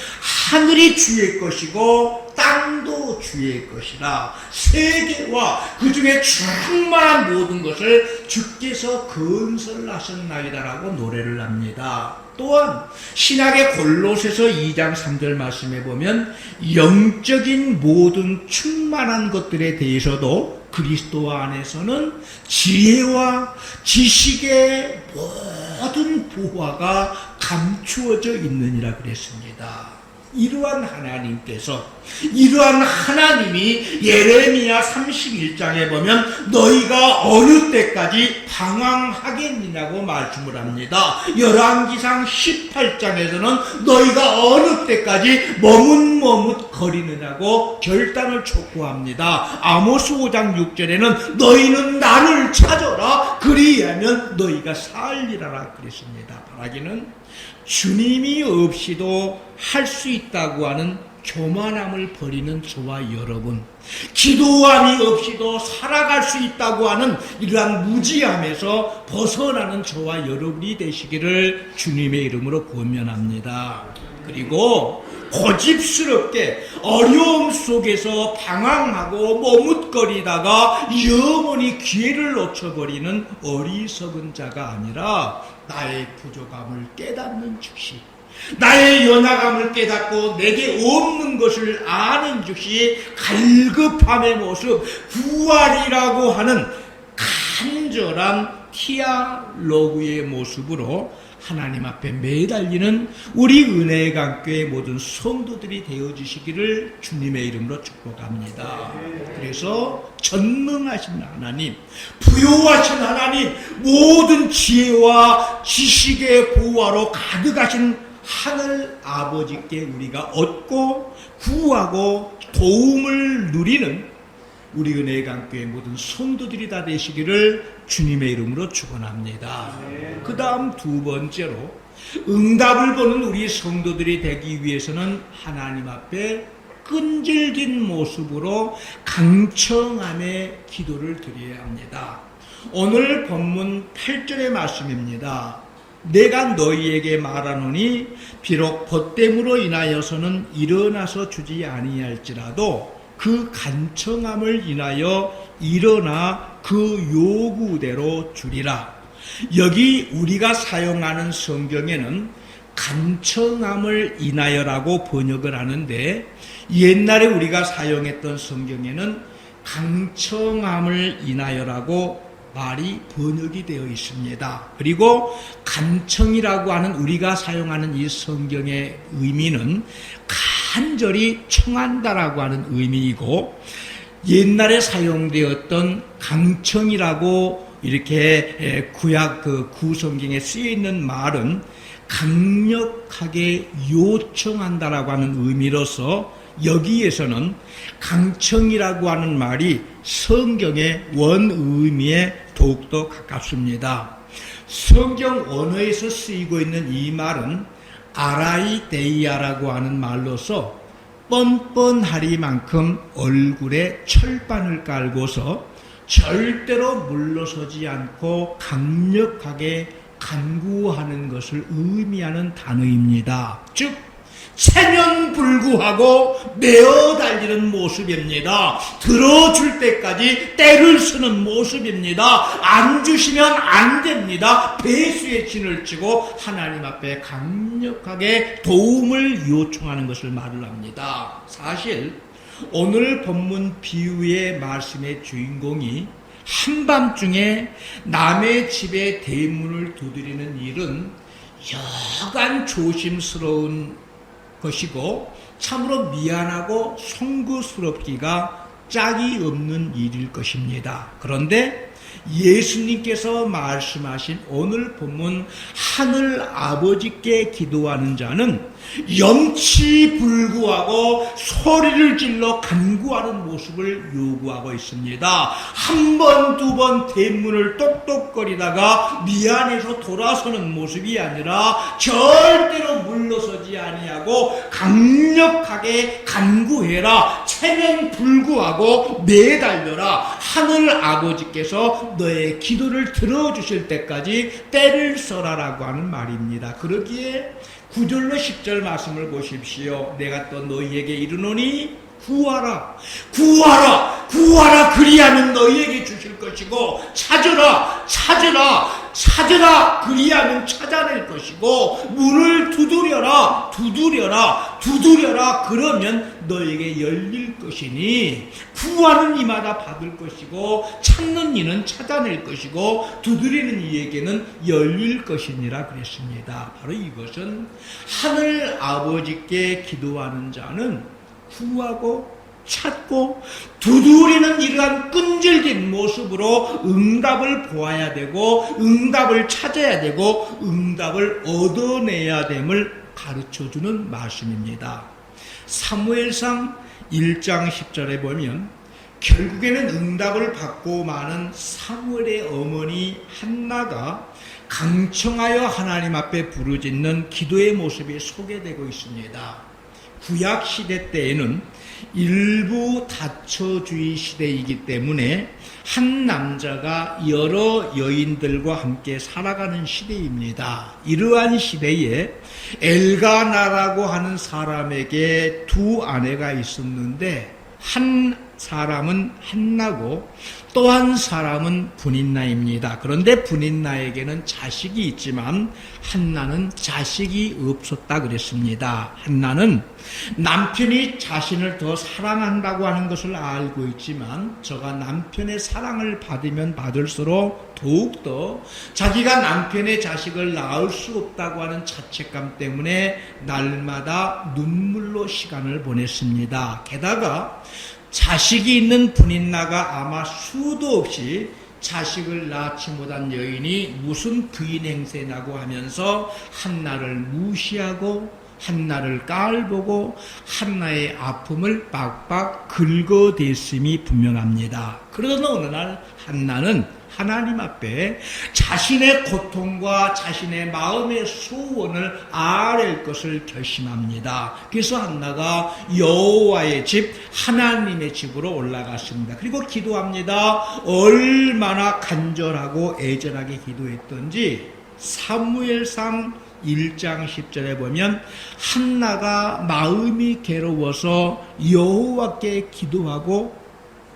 S1: 하늘이 주의 것이고 땅도 주의 것이라 세계와 그 중에 충만한 모든 것을 주께서 건설하셨나이다라고 노래를 합니다. 또한 신약의 골로새서 2장 3절 말씀에 보면 영적인 모든 충만한 것들에 대해서도 그리스도 안에서는 지혜와 지식의 모든 보화가 감추어져 있느니라 그랬습니다. 이러한 하나님이 예레미야 31장에 보면 너희가 어느 때까지 방황하겠느냐고 말씀을 합니다. 열왕기상 18장에서는 너희가 어느 때까지 머뭇머뭇거리느냐고 결단을 촉구합니다. 아모스 5장 6절에는 너희는 나를 찾아라 그리하면 너희가 살리라라 그랬습니다. 바라기는 주님이 없이도 할 수 있다고 하는 교만함을 버리는 저와 여러분, 기도함이 없이도 살아갈 수 있다고 하는 이러한 무지함에서 벗어나는 저와 여러분이 되시기를 주님의 이름으로 권면합니다. 그리고 고집스럽게 어려움 속에서 방황하고 머뭇거리다가 영원히 기회를 놓쳐버리는 어리석은 자가 아니라 나의 부족함을 깨닫는 즉시, 나의 연약함을 깨닫고 내게 없는 것을 아는 즉시 갈급함의 모습, 부활이라고 하는 간절한 티아로그의 모습으로 하나님 앞에 매달리는 우리 은혜의 강교회 모든 성도들이 되어주시기를 주님의 이름으로 축복합니다. 그래서 전능하신 하나님, 부요하신 하나님, 모든 지혜와 지식의 보화로 가득하신 하늘 아버지께 우리가 얻고 구하고 도움을 누리는 우리 은혜의 강교회 모든 성도들이 다 되시기를 주님의 이름으로 축원합니다. 그 다음 두 번째로 응답을 보는 우리 성도들이 되기 위해서는 하나님 앞에 끈질긴 모습으로 강청함의 기도를 드려야 합니다. 오늘 본문 8절의 말씀입니다. 내가 너희에게 말하노니 비록 벗됨으로 인하여서는 일어나서 주지 아니할지라도 그 간청함을 인하여 일어나 그 요구대로 주리라. 여기 우리가 사용하는 성경에는 간청함을 인하여라고 번역을 하는데 옛날에 우리가 사용했던 성경에는 강청함을 인하여라고 말이 번역이 되어 있습니다. 그리고 간청이라고 하는 우리가 사용하는 이 성경의 의미는 간절히 청한다라고 하는 의미이고, 옛날에 사용되었던 강청이라고 이렇게 구약 구성경에 쓰여 있는 말은 강력하게 요청한다라고 하는 의미로서 여기에서는 강청이라고 하는 말이 성경의 원 의미에 더욱더 가깝습니다. 성경 언어에서 쓰이고 있는 이 말은 아라이데이아라고 하는 말로서 뻔뻔하리만큼 얼굴에 철반을 깔고서 절대로 물러서지 않고 강력하게 간구하는 것을 의미하는 단어입니다. 즉 체면불구하고 메어 달리는 모습입니다. 들어줄 때까지 때를 쓰는 모습입니다. 안 주시면 안 됩니다. 배수의 진을 치고 하나님 앞에 강력하게 도움을 요청하는 것을 말을 합니다. 사실 오늘 본문 비유의 말씀의 주인공이 한밤중에 남의 집에 대문을 두드리는 일은 여간 조심스러운 것이고 참으로 미안하고 송구스럽기가 짝이 없는 일일 것입니다. 그런데 예수님께서 말씀하신 오늘 본문 하늘 아버지께 기도하는 자는 염치불구하고 소리를 질러 간구하는 모습을 요구하고 있습니다. 한 번, 두 번 대문을 똑똑거리다가 미안해서 돌아서는 모습이 아니라 절대로 물러서지 아니하고 강력하게 간구해라. 체면불구하고 매달려라. 하늘 아버지께서 너의 기도를 들어주실 때까지 때를 써라라고 하는 말입니다. 그러기에 9절로 10절 말씀을 보십시오. 내가 또 너희에게 이르노니 구하라, 구하라, 구하라. 그리하면 너희에게 주실 것이고, 찾으라, 찾으라, 찾으라. 그리하면 찾아낼 것이고, 문을 두드려라, 두드려라, 두드려라. 그러면 너에게 열릴 것이니, 구하는 이마다 받을 것이고, 찾는 이는 찾아낼 것이고, 두드리는 이에게는 열릴 것이니라 그랬습니다. 바로 이것은 하늘 아버지께 기도하는 자는 구하고 찾고 두드리는 이러한 끈질긴 모습으로 응답을 보아야 되고, 응답을 찾아야 되고, 응답을 얻어내야 됨을 가르쳐주는 말씀입니다. 사무엘상 1장 10절에 보면 결국에는 응답을 받고 마는 사무엘의 어머니 한나가 강청하여 하나님 앞에 부르짖는 기도의 모습이 소개되고 있습니다. 구약 시대 때에는 일부 다처주의 시대이기 때문에 한 남자가 여러 여인들과 함께 살아가는 시대입니다. 이러한 시대에 엘가나라고 하는 사람에게 두 아내가 있었는데, 한 사람은 한나고 또 한 사람은 분인나입니다. 그런데 분인나에게는 자식이 있지만 한나는 자식이 없었다 그랬습니다. 한나는 남편이 자신을 더 사랑한다고 하는 것을 알고 있지만, 저가 남편의 사랑을 받으면 받을수록 더욱더 자기가 남편의 자식을 낳을 수 없다고 하는 자책감 때문에 날마다 눈물로 시간을 보냈습니다. 게다가 자식이 있는 분인나가 아마 수도 없이 자식을 낳지 못한 여인이 무슨 부인 행세냐고 하면서 한나를 무시하고 한나를 깔보고 한나의 아픔을 빡빡 긁어댔음이 분명합니다. 그러던 어느 날 한나는 하나님 앞에 자신의 고통과 자신의 마음의 소원을 아랠 것을 결심합니다. 그래서 한나가 여호와의 집, 하나님의 집으로 올라갔습니다. 그리고 기도합니다. 얼마나 간절하고 애절하게 기도했던지 사무엘상 1장 10절에 보면 한나가 마음이 괴로워서 여호와께 기도하고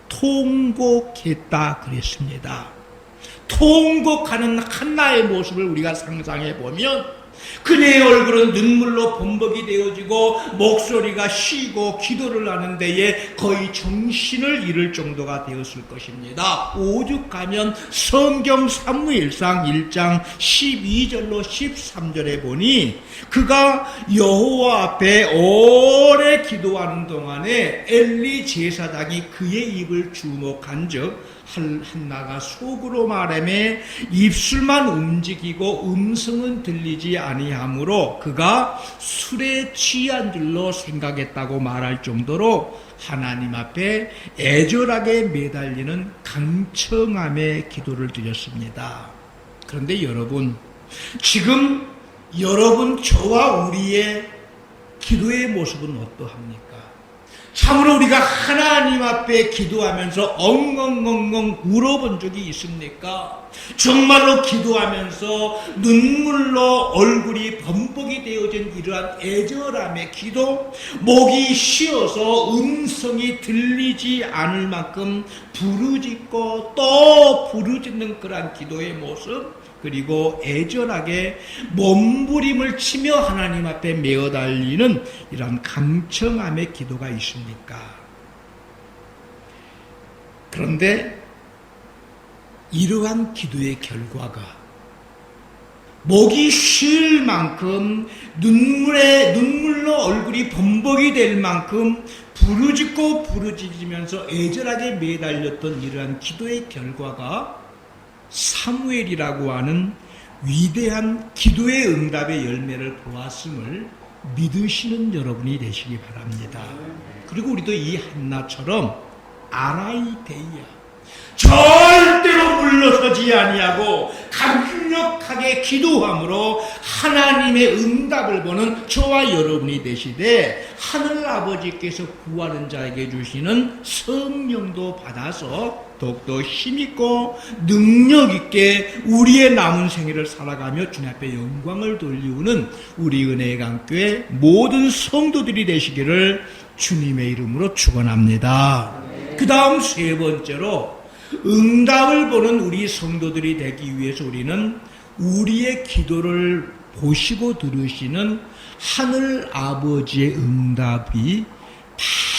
S1: 통곡했다 그랬습니다. 통곡하는 한나의 모습을 우리가 상상해 보면 그녀의 얼굴은 눈물로 범벅이 되어지고 목소리가 쉬고 기도를 하는 데에 거의 정신을 잃을 정도가 되었을 것입니다. 오죽하면 성경 사무엘상 1장 12절로 13절에 보니 그가 여호와 앞에 오래 기도하는 동안에 엘리 제사장이 그의 입을 주목한 적 한나가 속으로 말하매 입술만 움직이고 음성은 들리지 아니하므로 그가 술에 취한 줄로 생각했다고 말할 정도로 하나님 앞에 애절하게 매달리는 강청함의 기도를 드렸습니다. 그런데 여러분, 지금 여러분 저와 우리의 기도의 모습은 어떠합니까? 참으로 우리가 하나님 앞에 기도하면서 엉엉엉엉 울어본 적이 있습니까? 정말로 기도하면서 눈물로 얼굴이 범벅이 되어진 이러한 애절함의 기도, 목이 쉬어서 음성이 들리지 않을 만큼 부르짖고 또 부르짖는 그러한 기도의 모습, 그리고 애절하게 몸부림을 치며 하나님 앞에 메어 달리는 이러한 강청함의 기도가 있습니까? 그런데 이러한 기도의 결과가 목이 쉴 만큼 눈물로 얼굴이 범벅이 될 만큼 부르짖고 부르짖으면서 애절하게 매달렸던 이러한 기도의 결과가 사무엘이라고 하는 위대한 기도의 응답의 열매를 보았음을 믿으시는 여러분이 되시기 바랍니다. 그리고 우리도 이 한나처럼 아라이데이아, 절대로 물러서지 아니하고 강력하게 기도함으로 하나님의 응답을 보는 저와 여러분이 되시되, 하늘 아버지께서 구하는 자에게 주시는 성령도 받아서 더욱더 힘있고 능력있게 우리의 남은 생애를 살아가며 주님 앞에 영광을 돌리우는 우리 은혜의 강교회 모든 성도들이 되시기를 주님의 이름으로 축원합니다. 그 다음 세 번째로, 응답을 보는 우리 성도들이 되기 위해서 우리는 우리의 기도를 보시고 들으시는 하늘 아버지의 응답이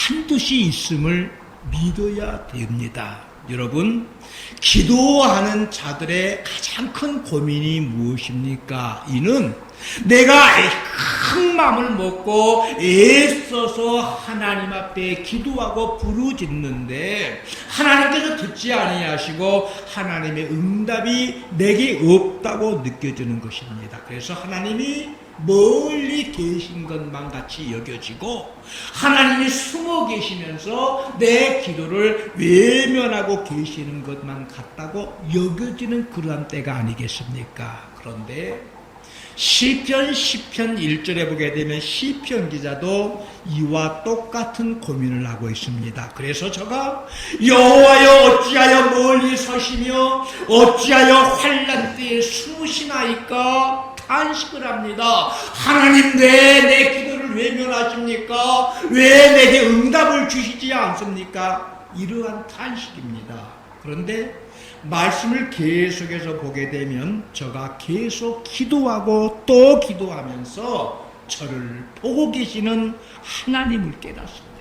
S1: 반드시 있음을 믿어야 됩니다. 여러분, 기도하는 자들의 가장 큰 고민이 무엇입니까? 이는 내가 큰 마음을 먹고 애써서 하나님 앞에 기도하고 부르짖는데 하나님께서 듣지 아니하시고 하나님의 응답이 내게 없다고 느껴지는 것입니다. 그래서 하나님이 멀리 계신 것만 같이 여겨지고 하나님이 숨어 계시면서 내 기도를 외면하고 계시는 것만 같다고 여겨지는 그러한 때가 아니겠습니까? 그런데 시편 10편 1절에 보게 되면 시편 기자도 이와 똑같은 고민을 하고 있습니다. 그래서 저가 여호와여 어찌하여 멀리 서시며 어찌하여 환난 때에 숨으시나이까 탄식을 합니다. 하나님 왜 내 기도를 외면하십니까? 왜 내게 응답을 주시지 않습니까? 이러한 탄식입니다. 그런데 말씀을 계속해서 보게 되면 저가 계속 기도하고 또 기도하면서 저를 보고 계시는 하나님을 깨닫습니다.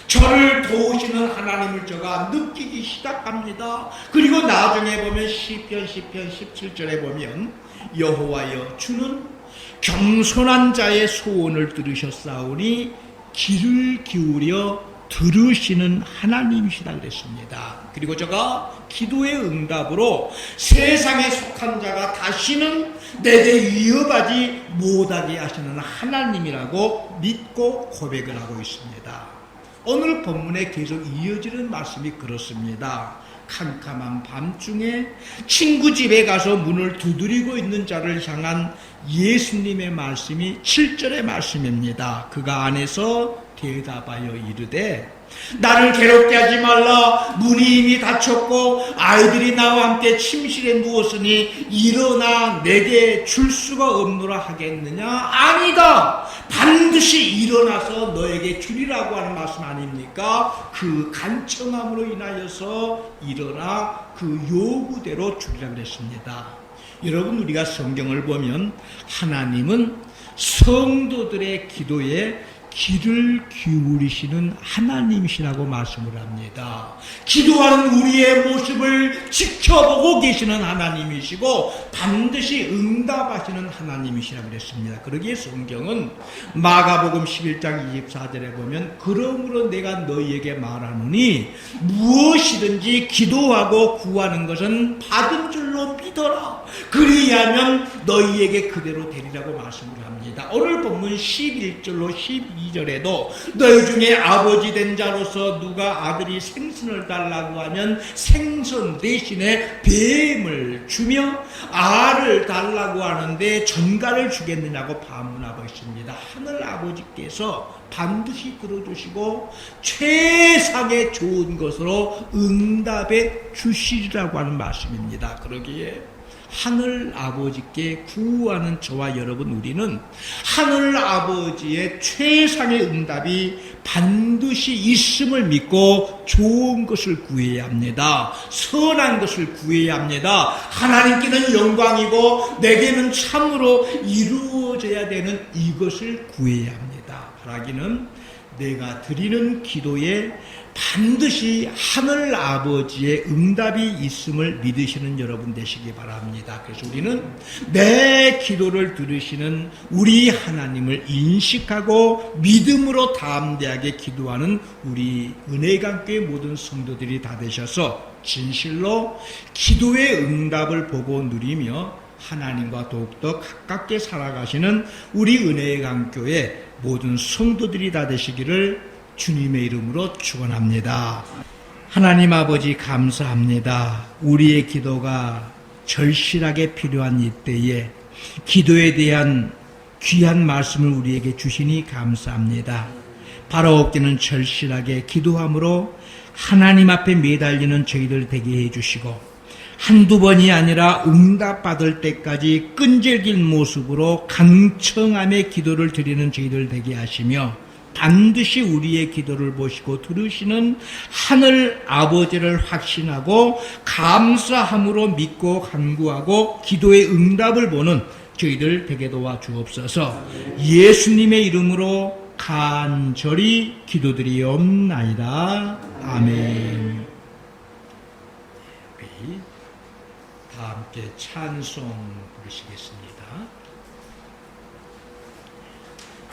S1: 저를 도우시는 하나님을 저가 느끼기 시작합니다. 그리고 나중에 보면 시편 17절에 보면 여호와여 주는 겸손한 자의 소원을 들으셨사오니 귀를 기울여 들으시는 하나님이시다 그랬습니다. 그리고 제가 기도의 응답으로 세상에 속한 자가 다시는 내게 위협하지 못하게 하시는 하나님이라고 믿고 고백을 하고 있습니다. 오늘 본문에 계속 이어지는 말씀이 그렇습니다. 캄캄한 밤중에 친구 집에 가서 문을 두드리고 있는 자를 향한 예수님의 말씀이 7절의 말씀입니다. 그가 안에서 대답하여 이르되 나를 괴롭게 하지 말라. 문이 이미 닫혔고 아이들이 나와 함께 침실에 누웠으니 일어나 내게 줄 수가 없노라 하겠느냐? 아니다. 반드시 일어나서 너에게 주리라고 하는 말씀 아닙니까? 그 간청함으로 인하여서 일어나 그 요구대로 주리라 그랬습니다. 여러분, 우리가 성경을 보면 하나님은 성도들의 기도에 귀를 기울이시는 하나님이시라고 말씀을 합니다. 기도하는 우리의 모습을 지켜보고 계시는 하나님이시고 반드시 응답하시는 하나님이시라고 그랬습니다. 그러기에 성경은 마가복음 11장 24절에 보면 그러므로 내가 너희에게 말하노니 무엇이든지 기도하고 구하는 것은 받은 줄로 믿어라. 그리하면 너희에게 그대로 되리라고 말씀을 합니다. 오늘 본문 11절로 12절에도 너희 중에 아버지 된 자로서 누가 아들이 생선을 달라고 하면 생선 대신에 뱀을 주며 알을 달라고 하는데 전갈을 주겠느냐고 반문하고 있습니다. 하늘 아버지께서 반드시 들어주시고 최상의 좋은 것으로 응답해 주시리라고 하는 말씀입니다. 그러기에 하늘 아버지께 구하는 저와 여러분, 우리는 하늘 아버지의 최상의 응답이 반드시 있음을 믿고 좋은 것을 구해야 합니다. 선한 것을 구해야 합니다. 하나님께는 영광이고 내게는 참으로 이루어져야 되는 이것을 구해야 합니다. 바라기는 내가 드리는 기도에 반드시 하늘 아버지의 응답이 있음을 믿으시는 여러분 되시기 바랍니다. 그래서 우리는 내 기도를 들으시는 우리 하나님을 인식하고 믿음으로 담대하게 기도하는 우리 은혜강교회 모든 성도들이 다 되셔서 진실로 기도의 응답을 보고 누리며 하나님과 더욱더 가깝게 살아가시는 우리 은혜의 강교회 모든 성도들이 다 되시기를 주님의 이름으로 축원합니다. 하나님 아버지 감사합니다. 우리의 기도가 절실하게 필요한 이때에 기도에 대한 귀한 말씀을 우리에게 주시니 감사합니다. 바로 없기는 절실하게 기도함으로 하나님 앞에 매달리는 저희들 되게 해주시고 한두 번이 아니라 응답받을 때까지 끈질긴 모습으로 강청함의 기도를 드리는 저희들 되게 하시며 반드시 우리의 기도를 보시고 들으시는 하늘 아버지를 확신하고 감사함으로 믿고 간구하고 기도의 응답을 보는 저희들 되게 도와 주옵소서. 예수님의 이름으로 간절히 기도드리옵나이다. 아멘. 우리 다 함께 찬송 부르시겠습니다.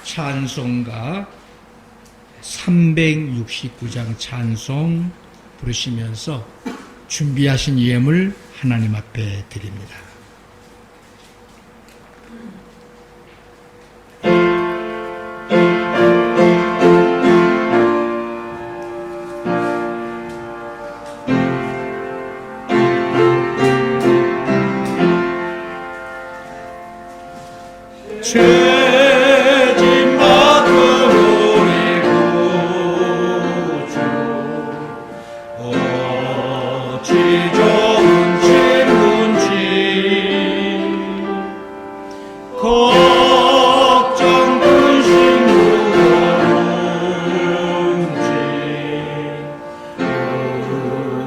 S1: 찬송가 369장 찬송 부르시면서 준비하신 예물 하나님 앞에 드립니다. 죄짐 받은 우리 구주 어찌 좋은 친구인지 걱정 근심 무거운지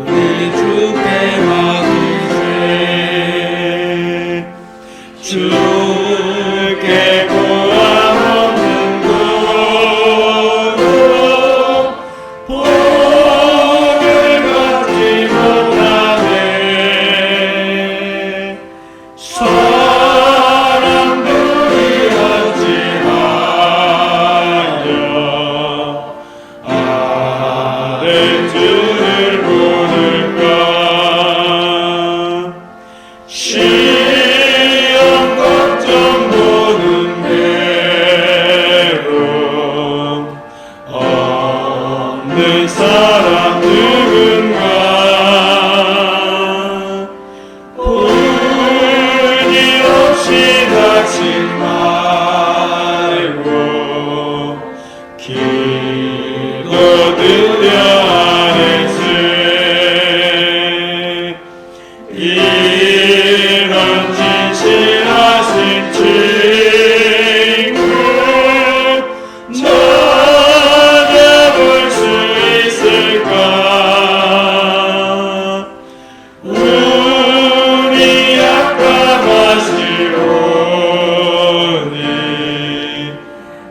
S1: 우리 주께 맡기세 주께 구함없는 것으로 복을 받지 못하네. 사람들이 어찌하여 아랫줄을 보낼까. 시험 걱정 보는 대로 없는 사람 누군가 뿐이 없이 닥친 말고 기도드려 하랬으 이런 진실하신 친구 찾아볼 수 있을까. 우리 약함하시오니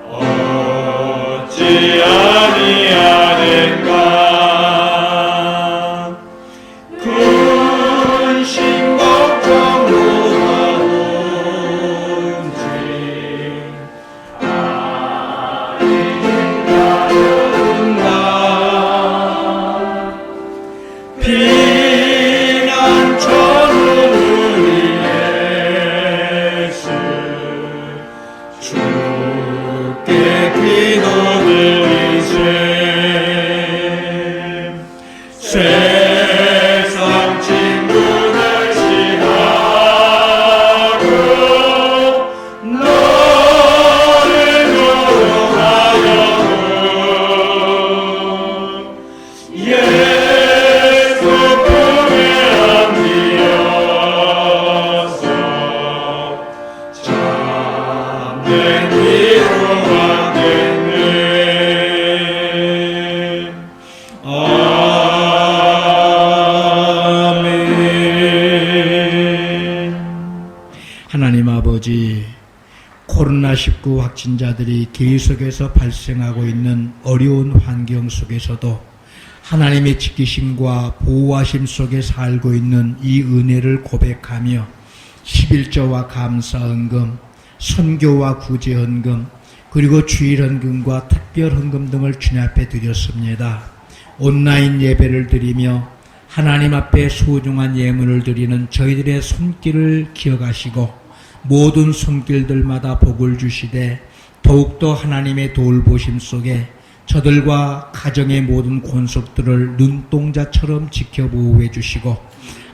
S1: 어찌 아니하는가. 근심 걱정 무거운지 아니는가. 피난처는 우리 예수 주께 기도드리세. 세상 친구들 시하고 너를 노동하여도 예수 품에 안기어서 참된 위로하겠네. 아멘. 하나님 아버지, 코로나19 확진자들이 계속해서 발생하고 있는 어려운 환경 속에서도 하나님의 지키심과 보호하심 속에 살고 있는 이 은혜를 고백하며 11조와 감사헌금, 선교와 구제헌금, 그리고 주일헌금과 특별헌금 등을 주님 앞에 드렸습니다. 온라인 예배를 드리며 하나님 앞에 소중한 예물을 드리는 저희들의 손길을 기억하시고 모든 손길들마다 복을 주시되 더욱더 하나님의 돌보심 속에 저들과 가정의 모든 권속들을 눈동자처럼 지켜 보호해 주시고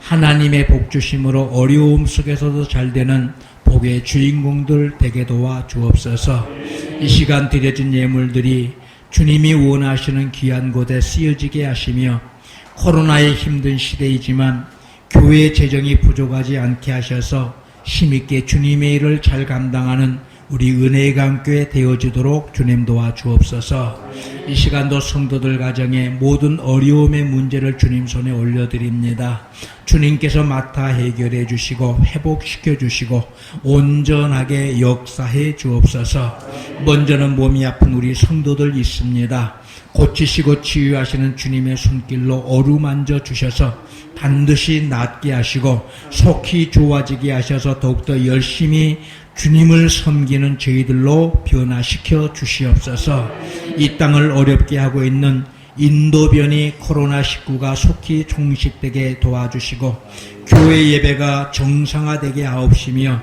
S1: 하나님의 복 주심으로 어려움 속에서도 잘 되는 복의 주인공들 되게 도와 주옵소서. 이 시간 드려진 예물들이 주님이 원하시는 귀한 곳에 쓰여지게 하시며 코로나의 힘든 시대이지만 교회 재정이 부족하지 않게 하셔서 힘있게 주님의 일을 잘 감당하는 우리 은혜의 강교회 되어지도록 주님 도와 주옵소서. 이 시간도 성도들 가정의 모든 어려움의 문제를 주님 손에 올려드립니다. 주님께서 맡아 해결해 주시고 회복시켜 주시고 온전하게 역사해 주옵소서. 먼저는 몸이 아픈 우리 성도들 있습니다. 고치시고 치유하시는 주님의 손길로 어루만져 주셔서 반드시 낫게 하시고 속히 좋아지게 하셔서 더욱더 열심히 주님을 섬기는 저희들로 변화시켜 주시옵소서. 이 땅을 어렵게 하고 있는 인도변이 코로나19가 속히 종식되게 도와주시고 교회 예배가 정상화되게 하옵시며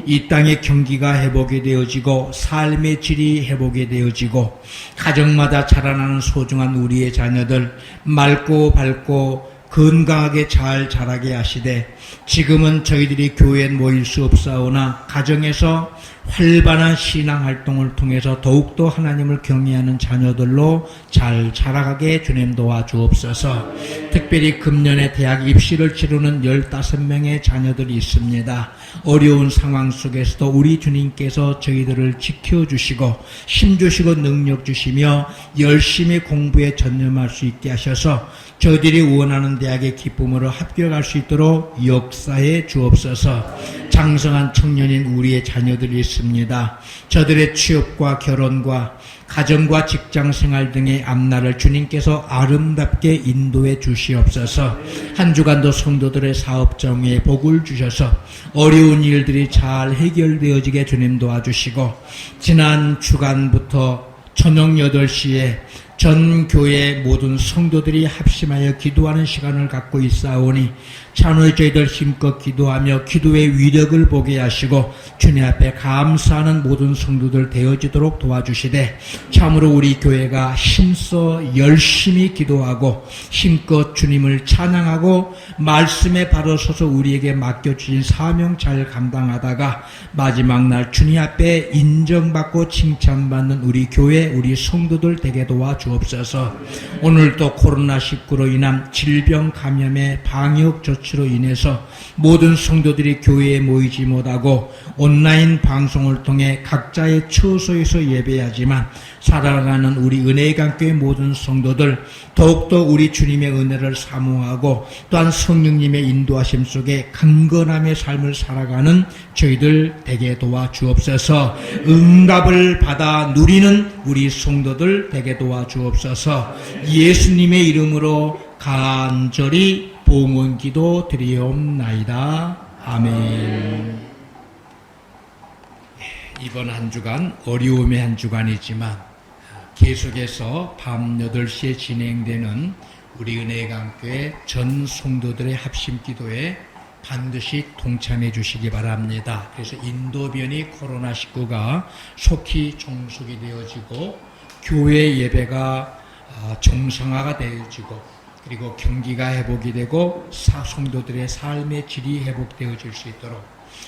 S1: 이 땅의 경기가 회복이 되어지고 삶의 질이 회복이 되어지고 가정마다 자라나는 소중한 우리의 자녀들 맑고 밝고 건강하게 잘 자라게 하시되 지금은 저희들이 교회에 모일 수 없사오나 가정에서 활발한 신앙활동을 통해서 더욱더 하나님을 경외하는 자녀들로 잘 자라가게 주님 도와주옵소서. 특별히 금년에 대학 입시를 치르는 15명의 자녀들이 있습니다. 어려운 상황 속에서도 우리 주님께서 저희들을 지켜주시고 힘주시고 능력 주시며 열심히 공부에 전념할 수 있게 하셔서 저희들이 원하는 대학의 기쁨으로 합격할 수 있도록 역사해 주옵소서. 장성한 청년인 우리의 자녀들이 있습니다. 저들의 취업과 결혼과 가정과 직장 생활 등의 앞날을 주님께서 아름답게 인도해 주시옵소서. 한 주간도 성도들의 사업 정의에 복을 주셔서 어려운 일들이 잘 해결되어지게 주님 도와주시고 지난 주간부터 저녁 8시에 전 교회 모든 성도들이 합심하여 기도하는 시간을 갖고 있사오니 참으로 저희들 힘껏 기도하며 기도의 위력을 보게 하시고 주님 앞에 감사하는 모든 성도들 되어지도록 도와주시되 참으로 우리 교회가 힘써 열심히 기도하고 힘껏 주님을 찬양하고 말씀에 바로 서서 우리에게 맡겨주신 사명 잘 감당하다가 마지막 날 주님 앞에 인정받고 칭찬받는 우리 교회 우리 성도들 되게 도와주옵소서. 오늘도 코로나19로 인한 질병 감염의 방역 조치로 인해서 모든 성도들이 교회에 모이지 못하고 온라인 방송을 통해 각자의 처소에서 예배하지만 살아가는 우리 은혜의 강교회 모든 성도들 더욱더 우리 주님의 은혜를 사모하고 또한 성령님의 인도하심 속에 강건함의 삶을 살아가는 저희들 되게 도와주옵소서. 응답을 받아 누리는 우리 성도들 되게 도와주옵소서. 예수님의 이름으로 간절히 봉헌기도 드리옵나이다. 아멘. 이번 한 주간 어려움의 한 주간이지만 계속해서 밤 8시에 진행되는 우리 은혜의 강교회 전 성도들의 합심기도에 반드시 동참해 주시기 바랍니다. 그래서 인도변이 코로나19가 속히 종속이 되어지고 교회 예배가 정상화가 되어지고 그리고 경기가 회복이 되고 성도들의 삶의 질이 회복되어질 수 있도록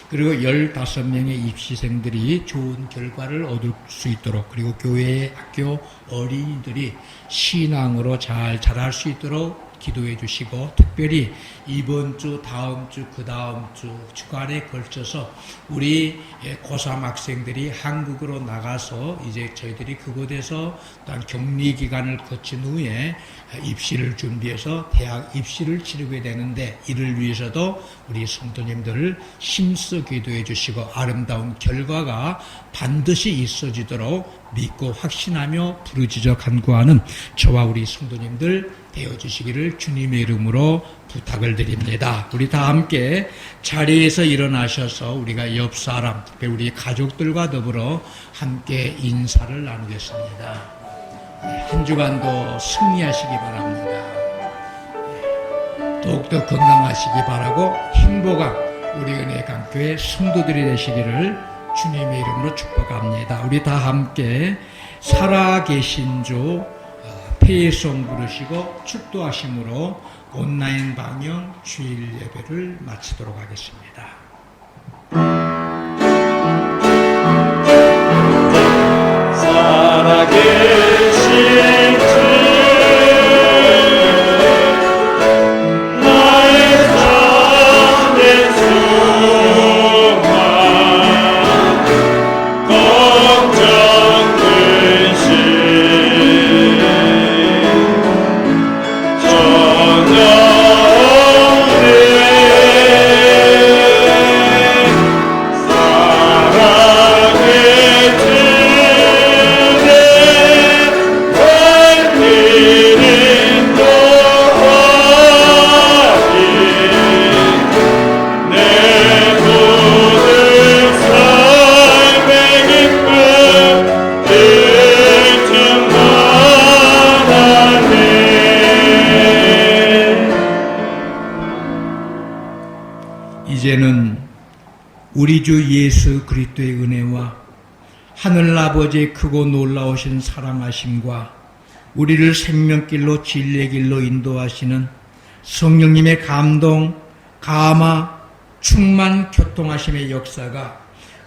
S1: 그리고 15명의 입시생들이 좋은 결과를 얻을 수 있도록 그리고 교회 학교 어린이들이 신앙으로 잘 자랄 수 있도록 기도해 주시고 특별히 이번 주, 다음 주, 그 다음 주간에 걸쳐서 우리 고3 학생들이 한국으로 나가서 이제 저희들이 그곳에서 또한 격리 기간을 거친 후에 입시를 준비해서 대학 입시를 치르게 되는데 이를 위해서도 우리 성도님들 힘써 기도해 주시고 아름다운 결과가 반드시 있어지도록 믿고 확신하며 부르짖어 간구하는 저와 우리 성도님들 되어주시기를 주님의 이름으로 부탁을 드립니다. 우리 다 함께 자리에서 일어나셔서 우리가 옆 사람, 특별히 우리 가족들과 더불어 함께 인사를 나누겠습니다. 한 주간도 승리하시기 바랍니다. 더욱더 건강하시기 바라고 행복한 우리 은혜강교회 성도들이 되시기를 주님의 이름으로 축복합니다. 우리 다 함께 살아계신 주 폐송 부르시고 축도하심으로 온라인 방영 주일 예배를 마치도록 하겠습니다.
S2: 살아계신 주 나의 삶의 소망 걱정 근심 전혀 없네 사랑의 주내 살기는 도하리 내 모든 삶의 기쁨 일충만하네
S1: 이제는 우리 주 예수 그리스도의 은혜와 하늘 아버지의 크고 놀라우신 사랑하심과 우리를 생명길로 진리의 길로 인도하시는 성령님의 감동, 감화, 충만 교통하심의 역사가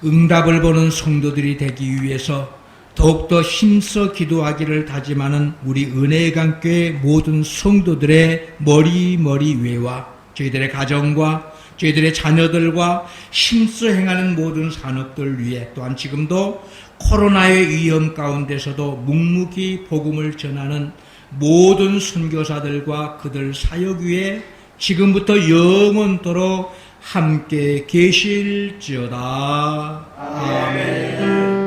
S1: 응답을 보는 성도들이 되기 위해서 더욱더 힘써 기도하기를 다짐하는 우리 은혜의 강교회 모든 성도들의 머리 위에와 저희들의 가정과 저희들의 자녀들과 힘써 행하는 모든 산업들 위에 또한 지금도 코로나의 위험 가운데서도 묵묵히 복음을 전하는 모든 선교사들과 그들 사역 위에 지금부터 영원토록 함께 계실지어다. 아멘.